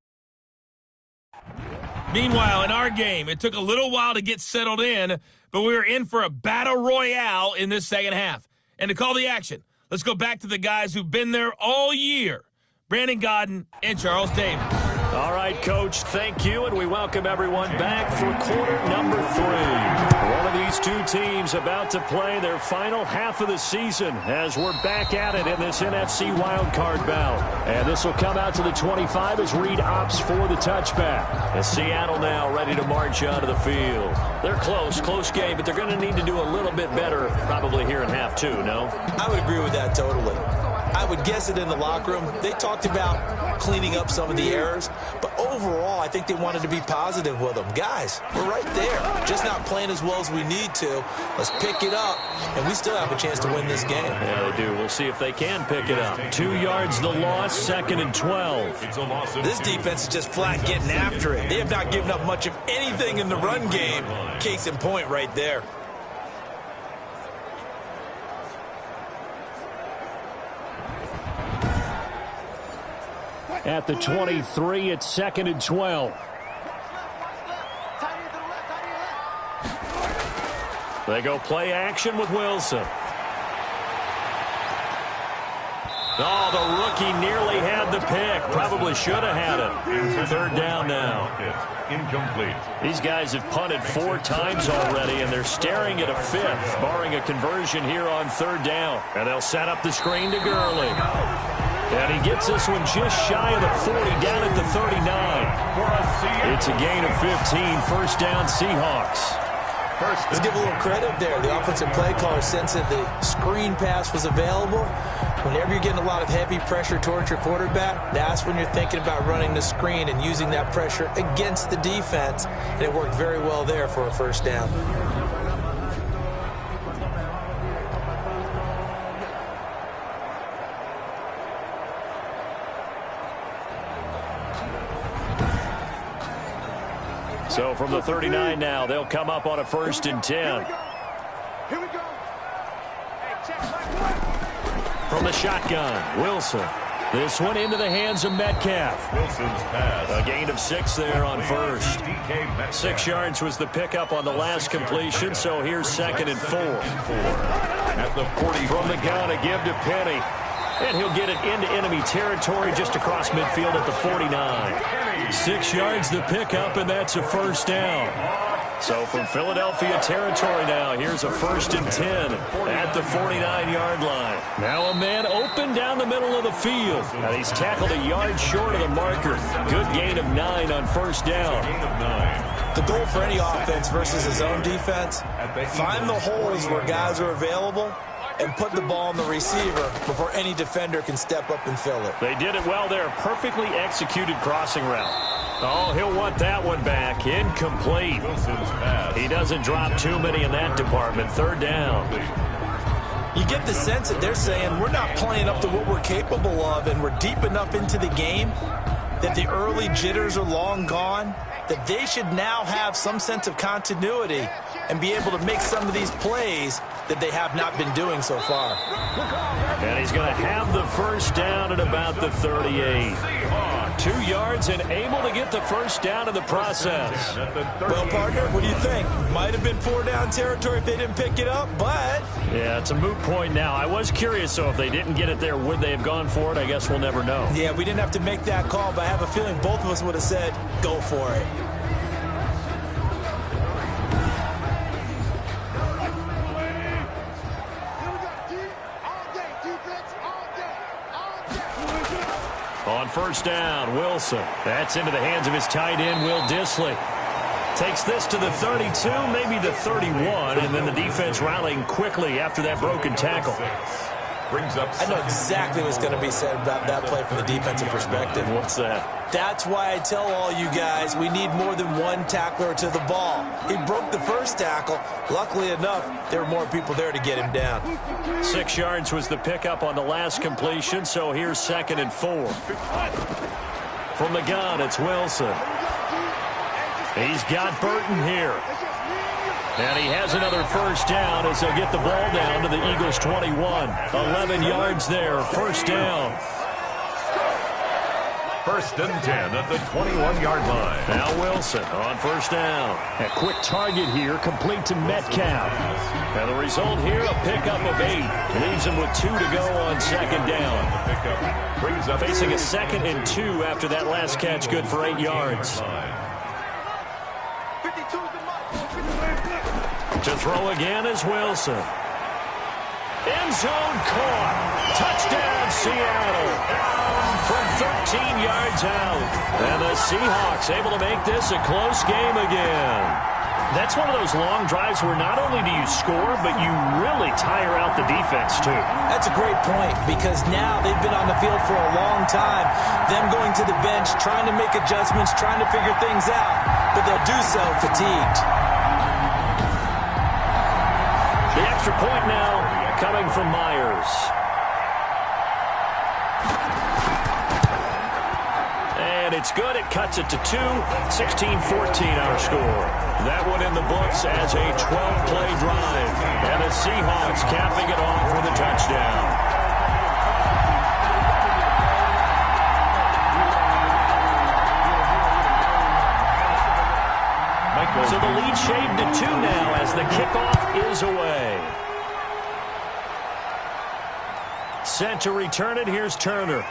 Meanwhile, in our game, it took a little while to get settled in, but we were in for a battle royale in this second half. And to call the action, let's go back to the guys who've been there all year, Brandon Godden and Charles Davis. All right, Coach, thank you, and we welcome everyone back for quarter number 3. One of these two teams about to play their final half of the season as we're back at it in this NFC wildcard bout. And this will come out to the 25 as Reed opts for the touchback. And Seattle now ready to march onto the field. They're close game, but they're going to need to do a little bit better probably here in half 2, no? I would agree with that totally. I would guess it in the locker room. They talked about cleaning up some of the errors, but overall, I think they wanted to be positive with them. Guys, we're right there, just not playing as well as we need to. Let's pick it up, and we still have a chance to win this game. Yeah, they do. We'll see if they can pick it up. 2 yards the loss, 2nd and 12. This defense is just flat getting after it. They have not given up much of anything in the run game. Case in point right there. At the 23, it's 2nd and 12. They go play action with Wilson. Oh, the rookie nearly had the pick. Probably should have had it. 3rd down now. Incomplete. These guys have punted 4 times already, and they're staring at a 5th, barring a conversion here on 3rd down. And they'll set up the screen to Gurley. And he gets this one just shy of the 40, down at the 39. It's a gain of 15, first down Seahawks. Let's give a little credit there. The offensive play caller sensed that the screen pass was available. Whenever you're getting a lot of heavy pressure towards your quarterback, that's when you're thinking about running the screen and using that pressure against the defense. And it worked very well there for a first down. So from the 39 now, they'll come up on a 1st and 10. Here we go. From the shotgun, Wilson. This one into the hands of Metcalf. Wilson's pass. A gain of 6 there on first. 6 yards was the pickup on the last completion, so here's 2nd and 4. At the 40. From the gun, a give to Penny. And he'll get it into enemy territory just across midfield at the 49. 6 yards the pickup, and that's a first down. So from Philadelphia territory now, here's a 1st and 10 at the 49-yard line. Now a man open down the middle of the field. And he's tackled a yard short of the marker. Good gain of 9 on first down. The goal for any offense versus his own defense, find the holes where guys are available and put the ball on the receiver before any defender can step up and fill it. They did it well there. Perfectly executed crossing route. Oh, he'll want that one back. Incomplete. He doesn't drop too many in that department. 3rd down. You get the sense that they're saying we're not playing up to what we're capable of, and we're deep enough into the game that the early jitters are long gone, that they should now have some sense of continuity and be able to make some of these plays that they have not been doing so far. And he's going to have the first down at about the 38. 2 yards and able to get the first down in the process. Well, partner, what do you think? Might have been 4-down territory if they didn't pick it up, but... Yeah, it's a moot point now. I was curious, so if they didn't get it there, would they have gone for it? I guess we'll never know. Yeah, we didn't have to make that call, but I have a feeling both of us would have said, go for it. On first down, Wilson. That's into the hands of his tight end, Will Dissly. Takes this to the 32, maybe the 31, and then the defense rallying quickly after that broken tackle. I know exactly what's going to be said about that play from the defensive perspective. What's that? That's why I tell all you guys we need more than one tackler to the ball. He broke the first tackle. Luckily enough, there were more people there to get him down. 6 yards was the pickup on the last completion, so here's 2nd and 4. From the gun, it's Wilson. He's got Burton here. And he has another first down as they'll get the ball down to the Eagles' 21. 11 yards there, first down. 1st and 10 at the 21-yard line. Now Wilson on first down. A quick target here, complete to Metcalf. And the result here, a pickup of 8. Leaves him with 2 to go on 2nd down. Facing a 2nd and 2 after that last catch, good for 8 yards. To throw again is Wilson. End zone caught. Touchdown, Seattle. From 13 yards out. And the Seahawks able to make this a close game again. That's one of those long drives where not only do you score, but you really tire out the defense, too. That's a great point, because now they've been on the field for a long time. Them going to the bench, trying to make adjustments, trying to figure things out. But they'll do so fatigued. The extra point now coming from Myers. And it's good. It cuts it to 2. 16-14 our score. That one in the books as a 12-play drive. And the Seahawks capping it off with a touchdown. So the lead shaved to 2 now as the kickoff is away. Set to return it. Here's Turner.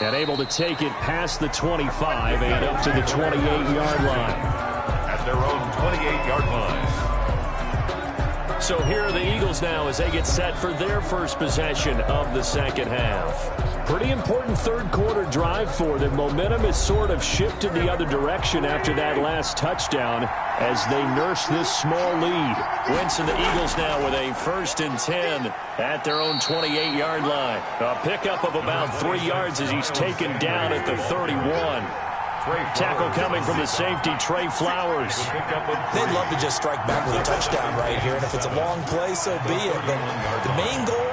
And able to take it past the 25 and up to the 28-yard line. At their own 28-yard line. So here are the Eagles now as they get set for their first possession of the second half. Pretty important third quarter drive for them. Momentum has sort of shifted the other direction after that last touchdown as they nurse this small lead. Wentz and the Eagles now with a 1st and 10 at their own 28-yard line. A pickup of about 3 yards as he's taken down at the 31. Tackle coming from the safety, Trey Flowers. They'd love to just strike back with a touchdown right here, and if it's a long play, so be it. But the main goal,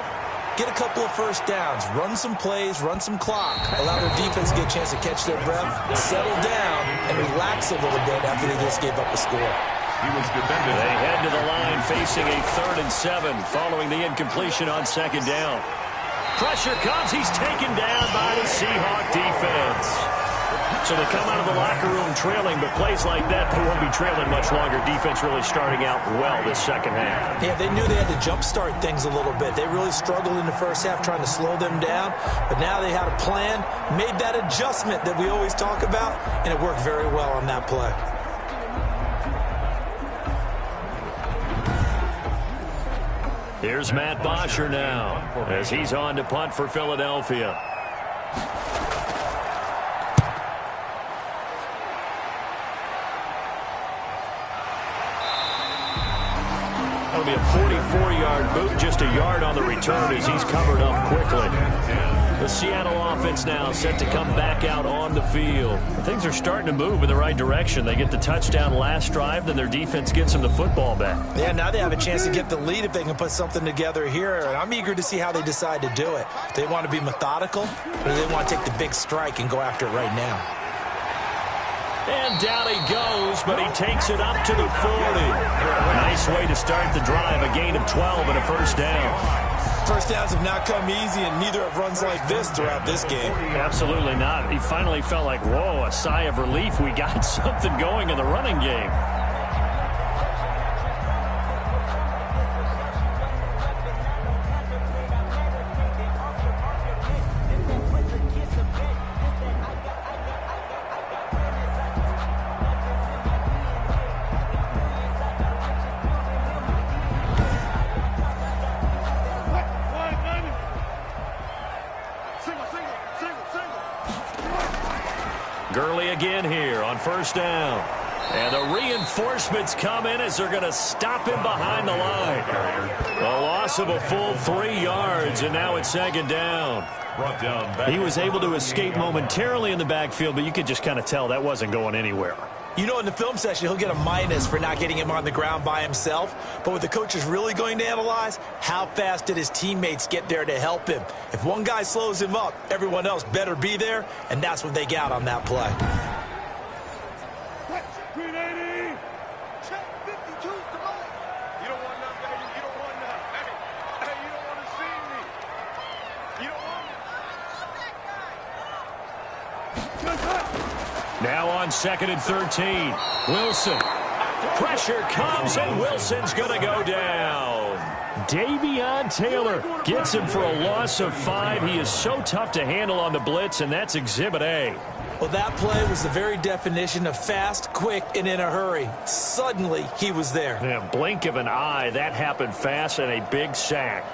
get a couple of first downs, run some plays, run some clock, allow their defense to get a chance to catch their breath, settle down, and relax a little bit after they just gave up a score. They head to the line facing a 3rd and 7 following the incompletion on 2nd down. Pressure comes. He's taken down by the Seahawks defense. So they come out of the locker room trailing, but plays like that, they won't be trailing much longer. Defense really starting out well this second half. Yeah, they knew they had to jumpstart things a little bit. They really struggled in the first half trying to slow them down, but now they had a plan, made that adjustment that we always talk about, and it worked very well on that play. Here's Matt Bosher now as he's on to punt for Philadelphia. That'll be a 44-yard boot, just a yard on the return as he's covered up quickly. The Seattle offense now set to come back out on the field. Things are starting to move in the right direction. They get the touchdown last drive, then their defense gets them the football back. Yeah, now they have a chance to get the lead if they can put something together here. And I'm eager to see how they decide to do it. Do they want to be methodical, or do they want to take the big strike and go after it right now? And down he goes, but he takes it up to the 40. Nice way to start the drive, a gain of 12 and a first down. First downs have not come easy, and neither have runs like this throughout this game. Absolutely not. He finally felt like, whoa, a sigh of relief. We got something going in the running game. Gurley again here on first down. And the reinforcements come in as they're going to stop him behind the line. A loss of a full 3 yards, and now it's second down. He was able to escape momentarily in the backfield, but you could just kind of tell that wasn't going anywhere. You know, in the film session, he'll get a minus for not getting him on the ground by himself. But what the coach is really going to analyze, how fast did his teammates get there to help him? If one guy slows him up, everyone else better be there, and that's what they got on that play. Now on 2nd and 13. Wilson. Pressure comes, and Wilson's going to go down. Davion Taylor gets him for a loss of 5. He is so tough to handle on the blitz, and that's Exhibit A. Well, that play was the very definition of fast, quick, and in a hurry. Suddenly, he was there. Yeah, blink of an eye. That happened fast, and a big sack.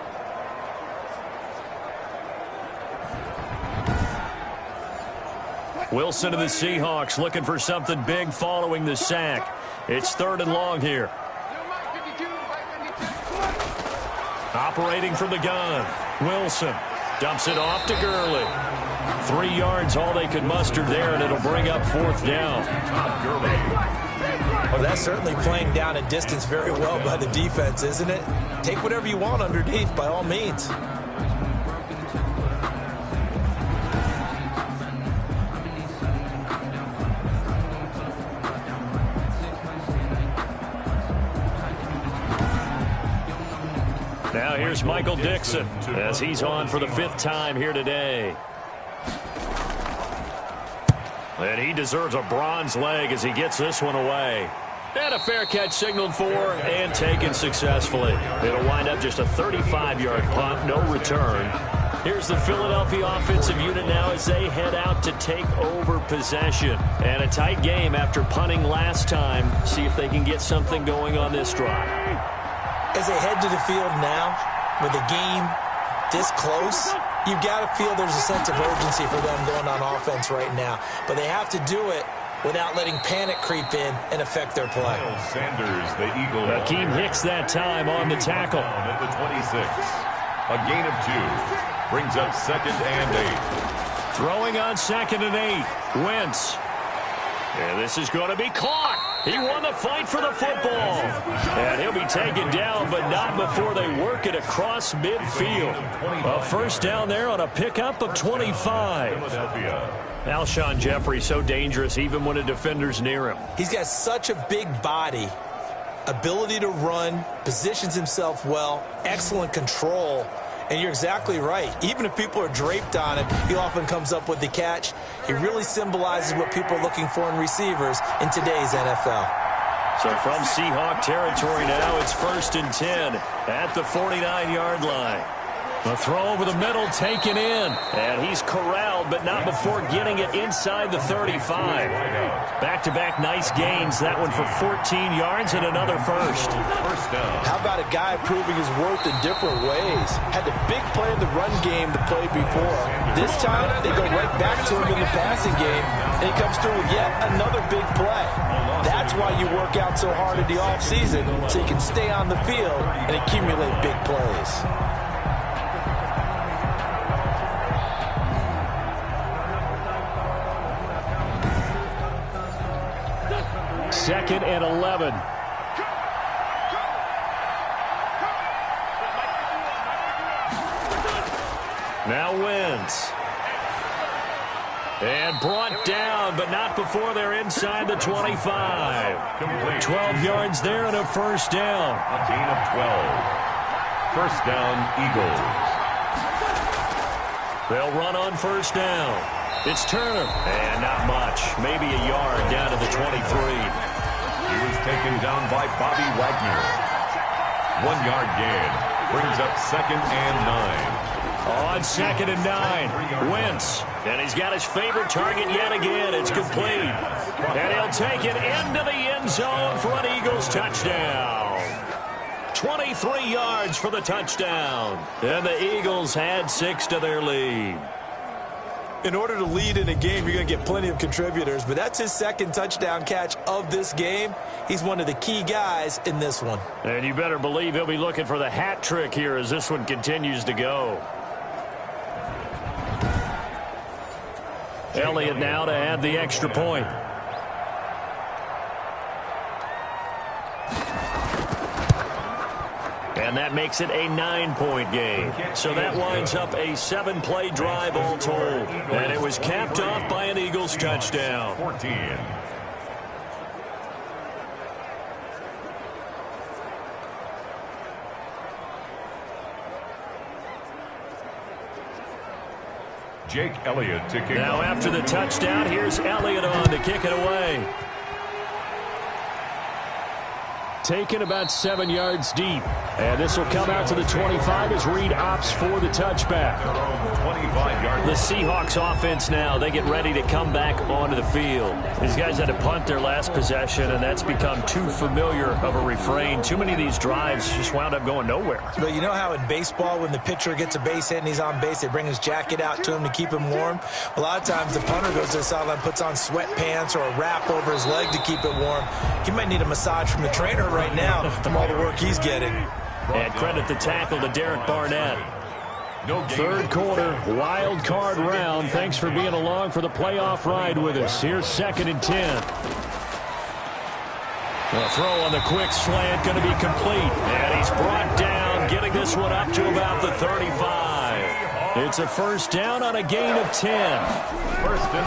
Wilson and the Seahawks looking for something big following the sack. It's 3rd and long here. Operating from the gun. Wilson dumps it off to Gurley. 3 yards, all they could muster there, and it'll bring up 4th down. Well, that's certainly playing down a distance very well by the defense, isn't it? Take whatever you want underneath, by all means. Now here's Michael Dixon as he's on for the 5th time here today. And he deserves a bronze leg as he gets this one away. And a fair catch signaled for and taken successfully. It'll wind up just a 35-yard punt, no return. Here's the Philadelphia offensive unit now as they head out to take over possession. And a tight game after punting last time. See if they can get something going on this drive. As they head to the field now, with the game this close, you've got to feel there's a sense of urgency for them going on offense right now. But they have to do it without letting panic creep in and affect their play. Sanders, the Eagle. Hakeem Hicks that time on the tackle. At the 26. A gain of 2. Brings up 2nd and 8. Throwing on 2nd and 8. Wentz. And this is going to be caught. He won the fight for the football. And he'll be taken down, but not before they work it across midfield. A first down there on a pickup of 25. Alshon Jeffrey so dangerous even when a defender's near him. He's got such a big body, ability to run, positions himself well, excellent control. And you're exactly right. Even if people are draped on him, he often comes up with the catch. He really symbolizes what people are looking for in receivers in today's NFL. So from Seahawk territory now, it's 1st and 10 at the 49-yard line. A throw over the middle taken in. And he's corralled, but not before getting it inside the 35. Back-to-back nice gains. That one for 14 yards and another first. How about a guy proving his worth in different ways? Had the big play in the run game to play before. This time, they go right back to him in the passing game, and he comes through with yet another big play. That's why you work out so hard in the offseason, so you can stay on the field and accumulate big plays. 2nd and 11. Now Wentz. And brought down, but not before they're inside the 25. 12 yards there and a first down. A gain of 12. First down, Eagles. They'll run on first down. It's Turner. And not much. Maybe a yard down to the 23. He was taken down by Bobby Wagner. 1 yard gain. Brings up 2nd and 9. On 2nd and 9. Wentz. And he's got his favorite target yet again. It's complete. And he'll take it into the end zone for an Eagles touchdown. 23 yards for the touchdown. And the Eagles had 6 to their lead. In order to lead in a game, you're going to get plenty of contributors, but that's his 2nd touchdown catch of this game. He's one of the key guys in this one. And you better believe he'll be looking for the hat trick here as this one continues to go. Elliott now to add the extra point. And that makes it a 9-point game. So that winds up a 7-play drive all told. And it was capped off by an Eagles touchdown. 14. Jake Elliott to kick now off. After the touchdown, here's Elliott on to kick it away. Taken about 7 yards deep. And this will come out to the 25 as Reed opts for the touchback. 25-yard. The Seahawks offense now, they get ready to come back onto the field. These guys had to punt their last possession, and that's become too familiar of a refrain. Too many of these drives just wound up going nowhere. But you know how in baseball, when the pitcher gets a base hit and he's on base, they bring his jacket out to him to keep him warm? A lot of times the punter goes to the sideline, puts on sweatpants or a wrap over his leg to keep it warm. He might need a massage from the trainer right now from all the work he's getting. And credit the tackle to Derek Barnett. Third quarter, wild card round. Thanks for being along for the playoff ride with us. Here's 2nd and 10. A throw on the quick slant going to be complete. And he's brought down, getting this one up to about the 35. It's a first down on a gain of 10.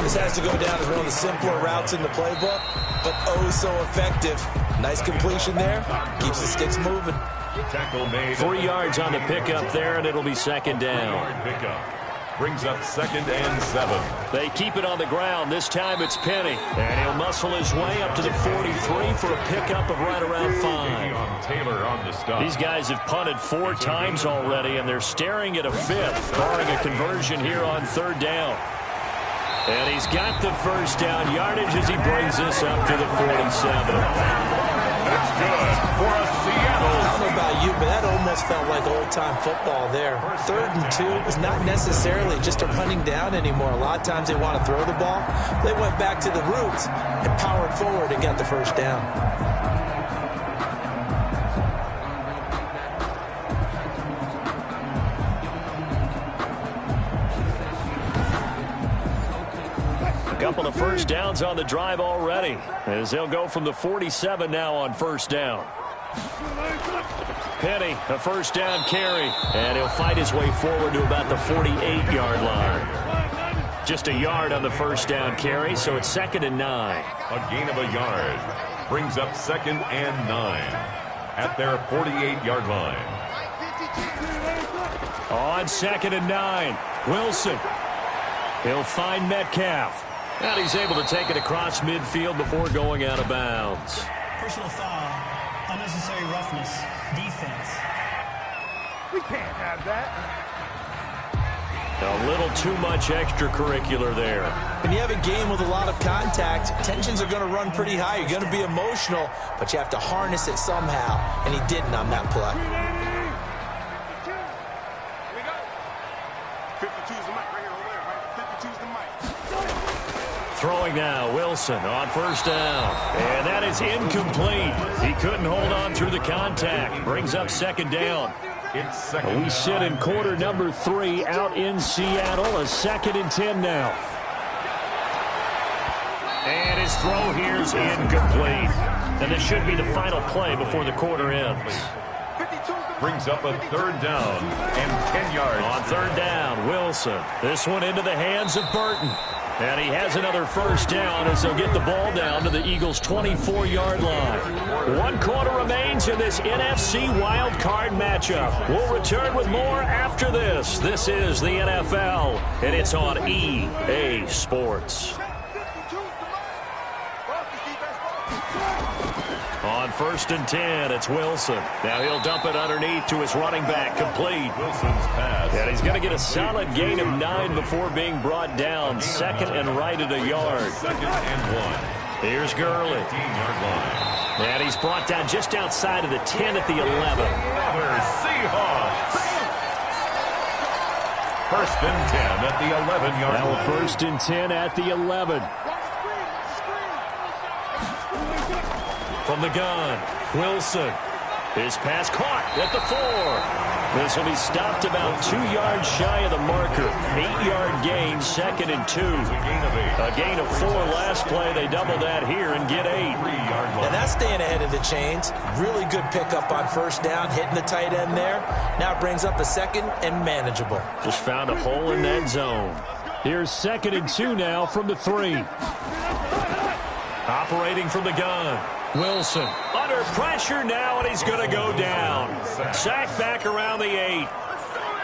This has to go down as one of the simpler routes in the playbook, but oh so effective. Nice completion there. Keeps the sticks moving. 3 yards on the pickup there, and it'll be 2nd down. Brings up 2nd and 7. They keep it on the ground. This time it's Penny. And he'll muscle his way up to the 43 for a pickup of right around 5. Taylor on the stop. These guys have punted 4 times already, and they're staring at a 5th, barring a conversion here on 3rd down. And he's got the first down yardage as he brings this up to the 47. That's good for a Seattle. I don't know about about you, but that almost felt like old-time football there. 3rd and 2 is not necessarily just a running down anymore. A lot of times they want to throw the ball. They went back to the roots and powered forward and got the first down. A couple of first downs on the drive already, as they'll go from the 47 now on first down. Penny, a first down carry, and he'll fight his way forward to about the 48-yard line. Just a yard on the first down carry, so it's 2nd and 9. A gain of a yard brings up 2nd and 9 at their 48-yard line. On 2nd and 9, Wilson. He'll find Metcalf. And he's able to take it across midfield before going out of bounds. Personal foul, unnecessary roughness, defense. We can't have that. A little too much extracurricular there. When you have a game with a lot of contact, tensions are going to run pretty high. You're going to be emotional, but you have to harness it somehow, and he didn't on that play. Throwing now, Wilson on first down. And that is incomplete. He couldn't hold on through the contact. Brings up 2nd down. It's second. We sit in quarter number 3 out in Seattle. A 2nd and 10 now. And his throw here is incomplete. And this should be the final play before the quarter ends. Brings up a 3rd down and 10 yards. On 3rd down, Wilson. This one into the hands of Burton. And he has another first down as they'll get the ball down to the Eagles' 24-yard line. 1 quarter remains in this NFC wild card matchup. We'll return with more after this. This is the NFL, and it's on EA Sports. On 1st and 10, it's Wilson. Now he'll dump it underneath to his running back, complete. Wilson's pass. And he's going to get a solid gain of 9 before being brought down. 2nd and right at a yard. 2nd and 1. Here's Gurley. 15-yard line. And he's brought down just outside of the 10 at the 11. Another Seahawks. 1st and 10 at the 11-yard line. Now 1st and 10 at the 11. From the gun, Wilson. His pass caught at the 4. This will be stopped about 2 yards shy of the marker. 8-yard gain, 2nd and 2. A gain of 4 last play. They double that here and get 8. And that's staying ahead of the chains. Really good pickup on first down, hitting the tight end there. Now brings up a 2nd and manageable. Just found a hole in that zone. Here's 2nd and 2 now from the 3. Operating from the gun. Wilson under pressure now, and he's going to go down. Sacked back around the 8.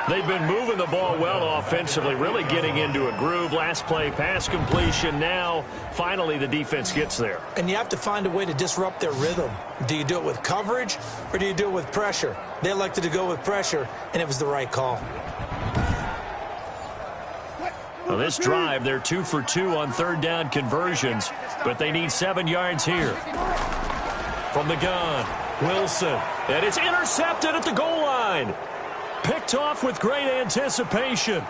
They've been moving the ball well offensively, really getting into a groove. Last play, pass completion. Now, finally, the defense gets there. And you have to find a way to disrupt their rhythm. Do you do it with coverage, or do you do it with pressure? They elected to go with pressure, and it was the right call. Well, this drive, they're 2 for 2 on 3rd down conversions, but they need 7 yards here. From the gun, Wilson. And it's intercepted at the goal line. Picked off with great anticipation.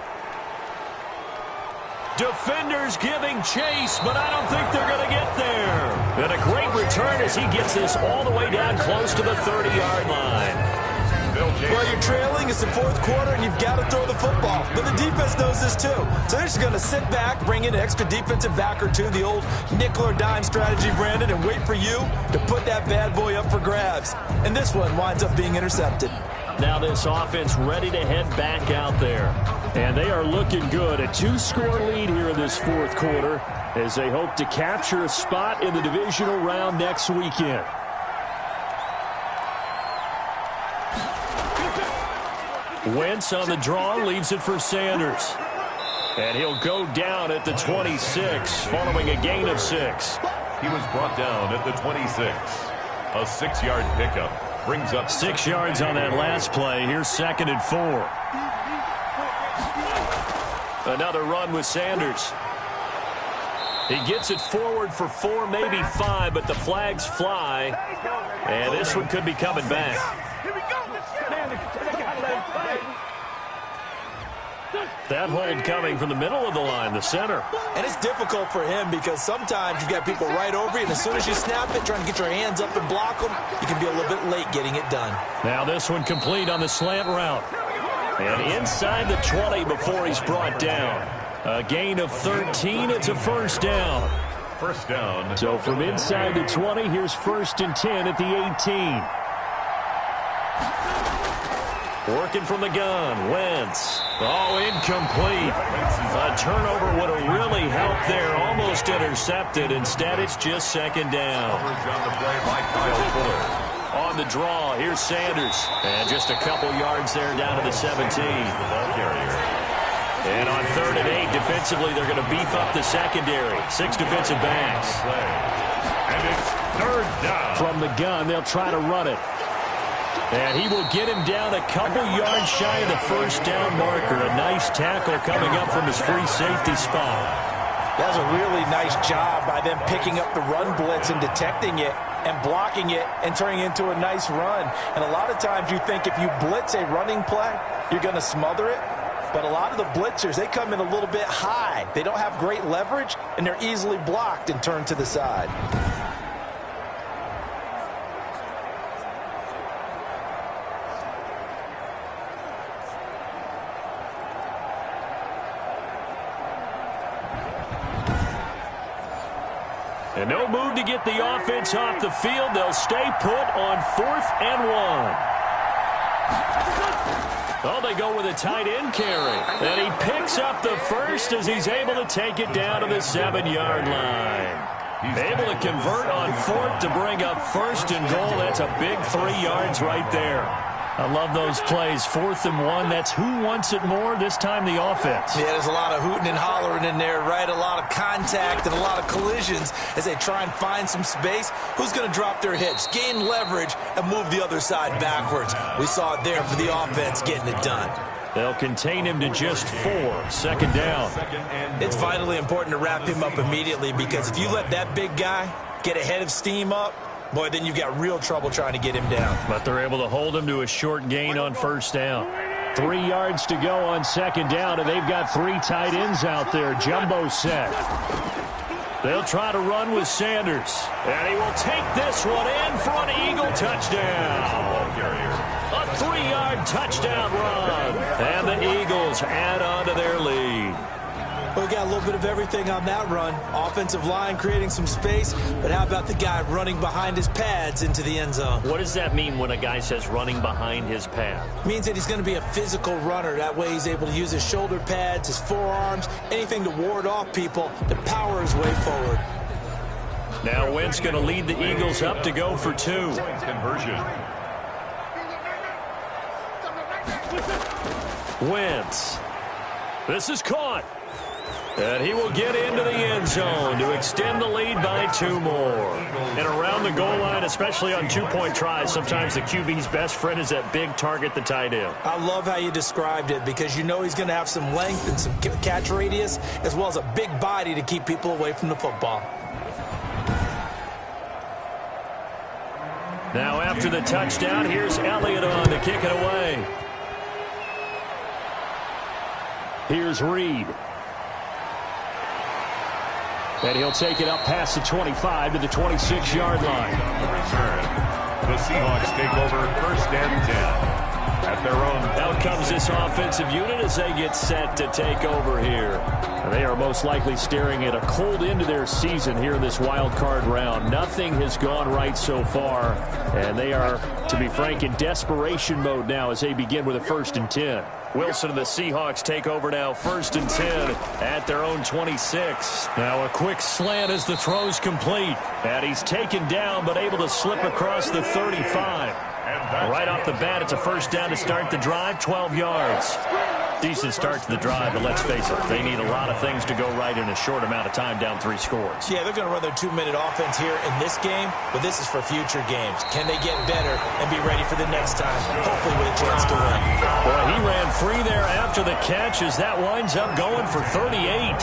Defenders giving chase, but I don't think they're going to get there. And a great return as he gets this all the way down close to the 30-yard line. Well, you're trailing. It's the 4th quarter, and you've got to throw the football. But the defense knows this, too. So they're just going to sit back, bring in an extra defensive back or two, the old nickel or dime strategy, Brandon, and wait for you to put that bad boy up for grabs. And this one winds up being intercepted. Now this offense ready to head back out there. And they are looking good. A 2-score lead here in this 4th quarter as they hope to capture a spot in the divisional round next weekend. Wentz on the draw, leaves it for Sanders. And he'll go down at the 26, following a gain of 6. He was brought down at the 26. A 6-yard pickup brings up 6 yards on that last play. Here's 2nd and 4. Another run with Sanders. He gets it forward for 4, maybe 5, but the flags fly. And this one could be coming back. Here we go. That hold coming from the middle of the line, the center. And it's difficult for him because sometimes you've got people right over you, and as soon as you snap it, trying to get your hands up and block them, you can be a little bit late getting it done. Now this one complete on the slant route. And inside the 20 before he's brought down. A gain of 13. It's a first down. First down. So from inside the 20, here's 1st and 10 at the 18. Working from the gun, Wentz. Oh, incomplete. A turnover would have really helped there. Almost intercepted. Instead, it's just 2nd down. On the play by Kyle Fuller. On the draw, here's Sanders. And just a couple yards there down to the 17. And on 3rd and 8, defensively, they're going to beef up the secondary. 6 defensive backs. And it's 3rd down. From the gun, they'll try to run it. And he will get him down a couple yards shy of the first down marker. A nice tackle coming up from his free safety spot. That was a really nice job by them picking up the run blitz and detecting it and blocking it and turning it into a nice run. And a lot of times you think if you blitz a running play, you're going to smother it. But a lot of the blitzers, they come in a little bit high. They don't have great leverage, and they're easily blocked and turned to the side. And no move to get the offense off the field. They'll stay put on 4th and 1. Oh, they go with a tight end carry. And he picks up the first as he's able to take it down to the 7-yard line. Able to convert on 4th to bring up 1st and goal. That's a big 3 yards right there. I love those plays. 4th and 1. That's who wants it more, this time the offense. Yeah, there's a lot of hooting and hollering in there, right? A lot of contact and a lot of collisions as they try and find some space. Who's going to drop their hips, gain leverage, and move the other side backwards? We saw it there for the offense getting it done. They'll contain him to just 4. 2nd down. It's vitally important to wrap him up immediately because if you let that big guy get a head of steam up, boy, then you've got real trouble trying to get him down. But they're able to hold him to a short gain on 1st down. 3 yards to go on 2nd down, and they've got 3 tight ends out there. Jumbo set. They'll try to run with Sanders. And he will take this one in for an Eagle touchdown. A 3-yard touchdown run. And the Eagles add on to their lead. We got a little bit of everything on that run. Offensive line creating some space, but how about the guy running behind his pads into the end zone? What does that mean when a guy says running behind his pad? It means that he's going to be a physical runner. That way he's able to use his shoulder pads, his forearms, anything to ward off people to power his way forward. Now Wentz going to lead the Eagles up to go for 2. Conversion. Wentz. This is caught. And he will get into the end zone to extend the lead by 2 more. And around the goal line, especially on 2-point tries, sometimes the QB's best friend is that big target, the tight end. I love how you described it because you know he's going to have some length and some catch radius as well as a big body to keep people away from the football. Now after the touchdown, here's Elliott on to kick it away. Here's Reed. And he'll take it up past the 25 to the 26-yard line. Return. The Seahawks take over 1st and 10 at their own. Out comes this offensive unit as they get set to take over here. And they are most likely staring at a cold end to their season here in this wild card round. Nothing has gone right so far. And they are, to be frank, in desperation mode now as they begin with a 1st and 10. Wilson and the Seahawks take over now, 1st and 10 at their own 26. Now a quick slant as the throw's complete. And he's taken down but able to slip across the 35. Right off the bat, it's a 1st down to start the drive, 12 yards. Decent start to the drive, but let's face it, they need a lot of things to go right in a short amount of time, down 3 scores. Yeah, they're going to run their 2-minute offense here in this game, but this is for future games. Can they get better and be ready for the next time, hopefully with a chance to win? Well, he ran free there after the catch as that winds up going for 38.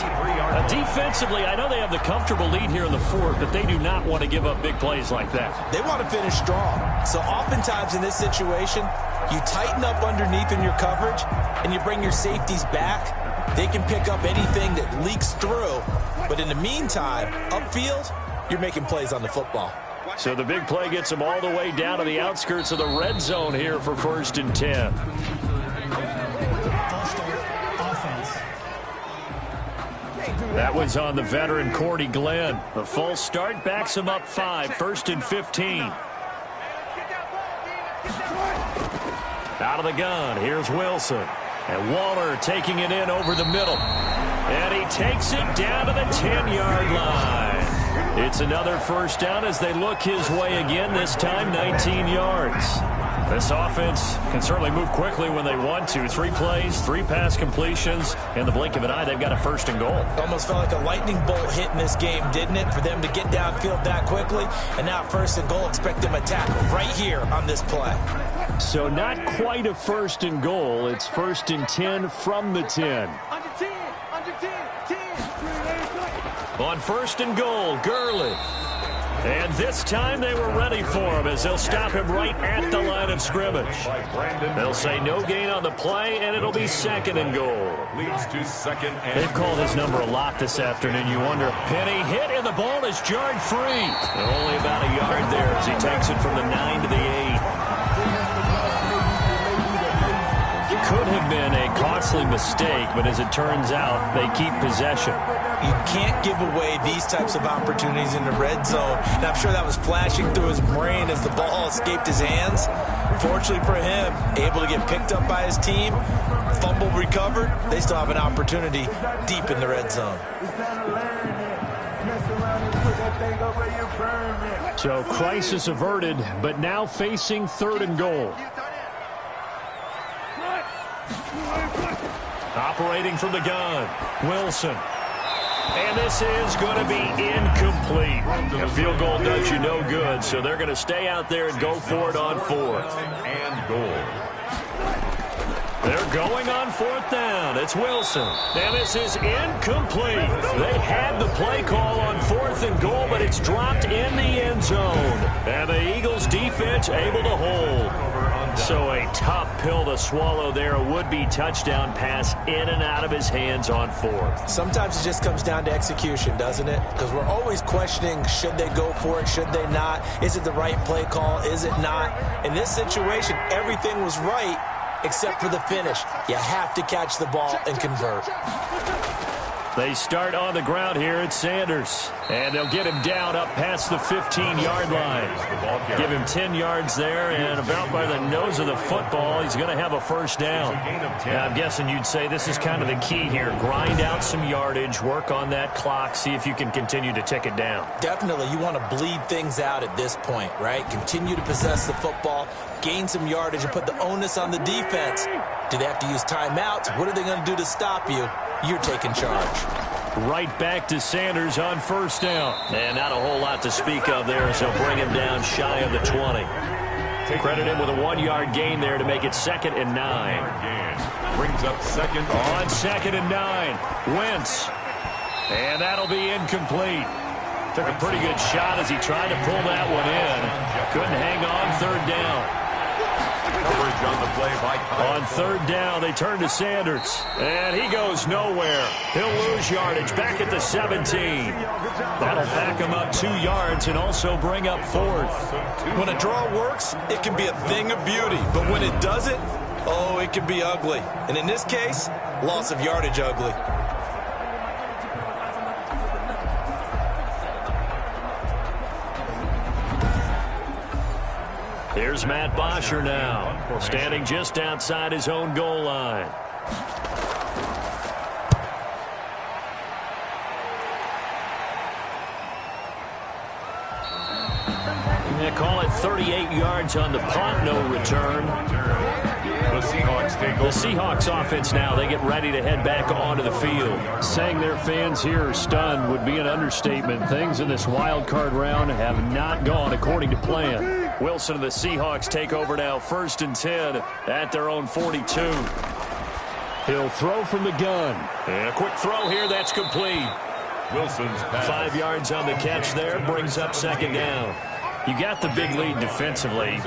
Defensively, I know they have the comfortable lead here in the 4th, but they do not want to give up big plays like that. They want to finish strong. So oftentimes in this situation, you tighten up underneath in your coverage, and you bring your safeties back, They can pick up anything that leaks through. But in the meantime, upfield, you're making plays on the football. So the big play gets them all the way down to the outskirts of the red zone here for 1st and 10. That was on the veteran Cordy Glenn. The false start backs him up 5, 1st and 15. Out of the gun, here's Wilson. And Waller taking it in over the middle. And he takes it down to the 10-yard line. It's another first down as they look his way again, this time 19 yards. This offense can certainly move quickly when they want to. 3 plays, 3 pass completions. In the blink of an eye, they've got a 1st and goal. Almost felt like a lightning bolt hit in this game, didn't it? For them to get downfield that quickly. And now 1st and goal, expect them to tackle right here on this play. So not quite a 1st and goal. It's 1st and 10 from the 10. Under 10, 10. On 1st and goal, Gurley. And this time they were ready for him as they'll stop him right at the line of scrimmage. They'll say no gain on the play, and it'll be 2nd and goal. Leads to 2nd and They've called his number a lot this afternoon. You wonder, Penny hit, and the ball is jarred free. And only about a yard there as he takes it from the 9 to the 8. Could have been a costly mistake, but as it turns out, they keep possession. You can't give away these types of opportunities in the red zone. And I'm sure that was flashing through his brain as the ball escaped his hands. Fortunately for him, able to get picked up by his team, fumble recovered. They still have an opportunity deep in the red zone. So crisis averted, but now facing 3rd and goal. Operating from the gun, Wilson. And this is going to be incomplete. A field goal does you no good, so they're going to stay out there and go for it on 4th. and goal. They're going on 4th down. It's Wilson. And this is incomplete. They had the play call on 4th and goal, but it's dropped in the end zone. And the Eagles defense able to hold. So a tough pill to swallow there. A would-be touchdown pass in and out of his hands on 4th. Sometimes it just comes down to execution, doesn't it? Because we're always questioning, should they go for it, should they not? Is it the right play call, is it not? In this situation, everything was right except for the finish. You have to catch the ball and convert. They start on the ground here at Sanders. And they'll get him down up past the 15-yard line. Give him 10 yards there, and about by the nose of the football, he's going to have a 1st down. And I'm guessing you'd say this is kind of the key here. Grind out some yardage, work on that clock, see if you can continue to tick it down. Definitely, you want to bleed things out at this point, right? Continue to possess the football, gain some yardage, and put the onus on the defense. Do they have to use timeouts? What are they going to do to stop you? You're taking charge. Right back to Sanders on 1st down. And not a whole lot to speak of there as they'll bring him down shy of the 20. Credit him with a 1-yard gain there to make it 2nd and 9. Brings up 2nd. On 2nd and 9. Wentz. And that'll be incomplete. Took a pretty good shot as he tried to pull that one in. Couldn't hang on 3rd down. Coverage on the play by Kyle. On 3rd down, they turn to Sanders. And he goes nowhere. He'll lose yardage back at the 17. That'll back him up 2 yards and also bring up 4th. When a draw works, it can be a thing of beauty. But when it doesn't, oh, it can be ugly. And in this case, loss of yardage ugly. Here's Matt Bosher now, standing just outside his own goal line. They call it 38 yards on the punt, no return. The Seahawks take over. The Seahawks offense now, they get ready to head back onto the field. Saying their fans here are stunned would be an understatement. Things in this wild card round have not gone according to plan. Wilson and the Seahawks take over now, 1st and 10 at their own 42. He'll throw from the gun. And a quick throw here, that's complete. Wilson's pass. 5 yards on the catch there, brings up 2nd down. You got the big lead defensively,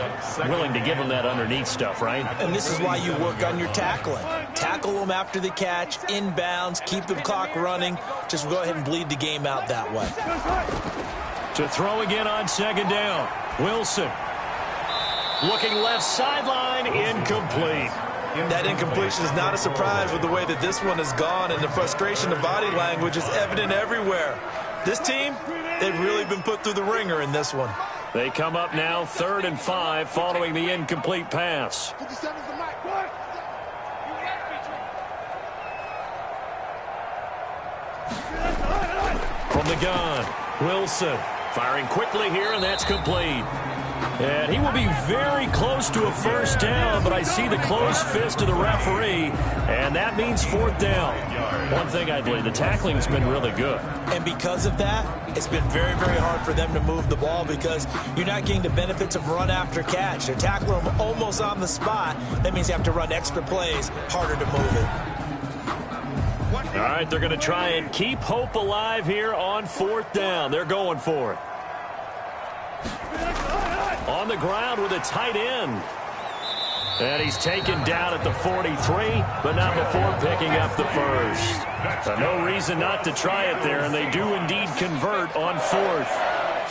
willing to give them that underneath stuff, right? And this is why you work on your tackling. Tackle them after the catch, inbounds, keep the clock running. Just go ahead and bleed the game out that way. To throw again on second down. Wilson. Looking left sideline, incomplete. That incompletion is not a surprise with the way that this one has gone, and the frustration of body language is evident everywhere. This team, they've really been put through the ringer in this one. They come up now 3rd and 5 following the incomplete pass. From the gun, Wilson firing quickly here, and that's complete. And he will be very close to a first down, but I see the closed fist of the referee, and that means 4th down. One thing I believe, the tackling's been really good. And because of that, it's been very, very hard for them to move the ball because you're not getting the benefits of run after catch. They're tackling them almost on the spot. That means you have to run extra plays, harder to move it. All right, they're going to try and keep hope alive here on 4th down. They're going for it. On the ground with a tight end. And he's taken down at the 43, but not before picking up the first. No reason not to try it there, and they do indeed convert on 4th.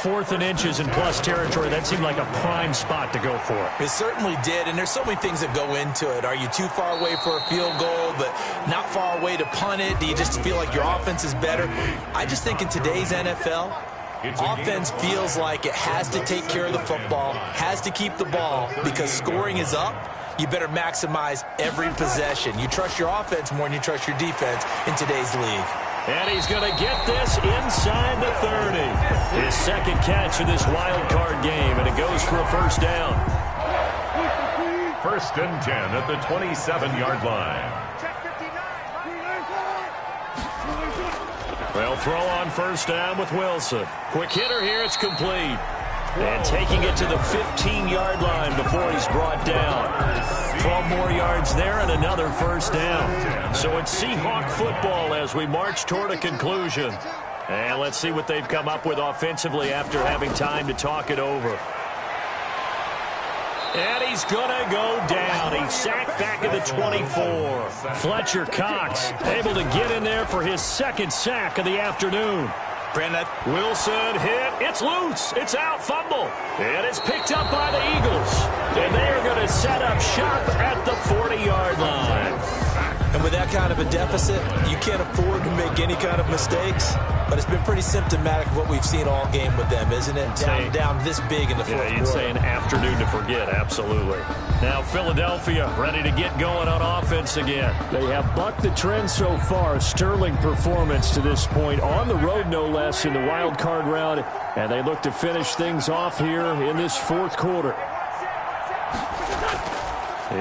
4th and inches in plus territory. That seemed like a prime spot to go for. It certainly did, and there's so many things that go into it. Are you too far away for a field goal, but not far away to punt it? Do you just feel like your offense is better? I just think in today's NFL, offense feels like it has to take care of the football, has to keep the ball, because scoring is up. You better maximize every possession. You trust your offense more than you trust your defense in today's league. And he's going to get this inside the 30. His second catch of this wild card game, and it goes for a first down. 1st and 10 at the 27-yard line. They'll throw on first down with Wilson. Quick hitter here, it's complete. And taking it to the 15-yard line before he's brought down. 12 more yards there and another first down. So it's Seahawk football as we march toward a conclusion. And let's see what they've come up with offensively after having time to talk it over. And he's going to go down. He's sacked back at the 24. Fletcher Cox able to get in there for his second sack of the afternoon. Brandon. Wilson hit. It's loose. It's out. Fumble. And it's picked up by the Eagles. And they are going to set up shop at the 40-yard line. And with that kind of a deficit, you can't afford to make any kind of mistakes. But it's been pretty symptomatic of what we've seen all game with them, isn't it? Down this big in the fourth quarter. You'd say an afternoon to forget, absolutely. Now Philadelphia ready to get going on offense again. They have bucked the trend so far. Sterling performance to this point. On the road, no less, in the wild card round. And they look to finish things off here in this fourth quarter.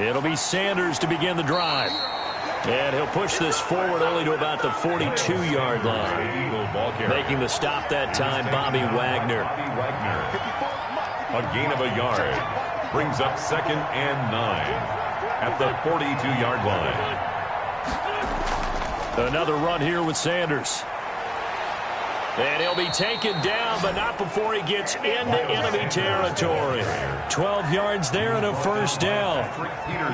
It'll be Sanders to begin the drive. And he'll push this forward only to about the 42-yard line. Making the stop that time, Bobby Wagner. A gain of a yard. Brings up 2nd and 9 at the 42-yard line. Another run here with Sanders. And he'll be taken down, but not before he gets into enemy territory. 12 yards there and a first down.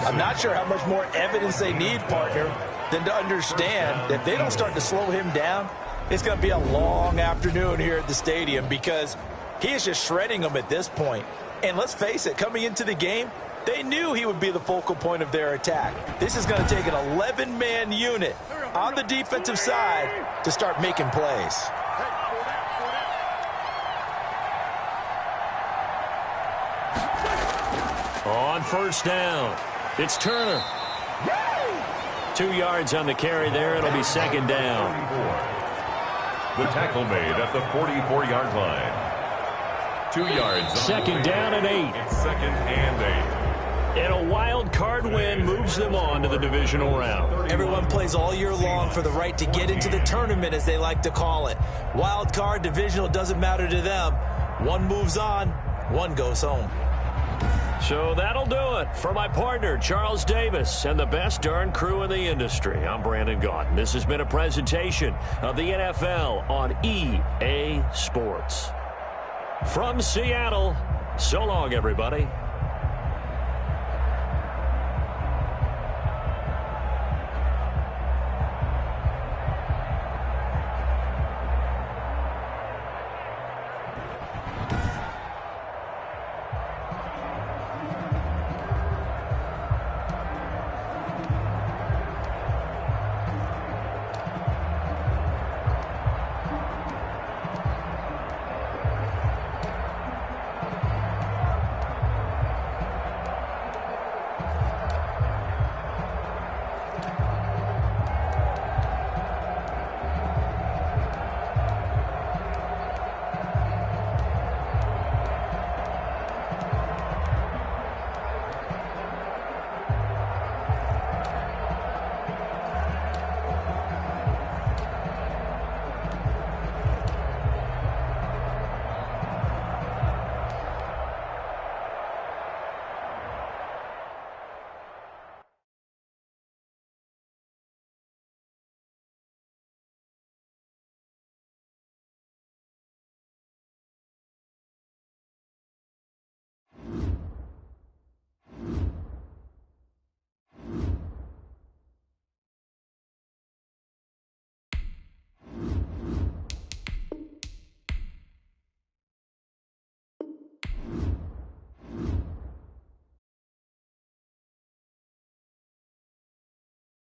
I'm not sure how much more evidence they need, partner, than to understand that if they don't start to slow him down, it's going to be a long afternoon here at the stadium because he is just shredding them at this point. And let's face it, coming into the game, they knew he would be the focal point of their attack. This is going to take an 11-man unit on the defensive side to start making plays. On first down, it's Turner. 2 yards on the carry there. It'll be second down. The tackle made at the 44-yard line. 2 yards. Second down and 8. It's 2nd and 8. And a wild card win moves them on to the divisional round. Everyone plays all year long for the right to get into the tournament, as they like to call it. Wild card, divisional, doesn't matter to them. One moves on, one goes home. So that'll do it for my partner, Charles Davis, and the best darn crew in the industry. I'm Brandon Gaudin. This has been a presentation of the NFL on EA Sports. From Seattle, so long, everybody.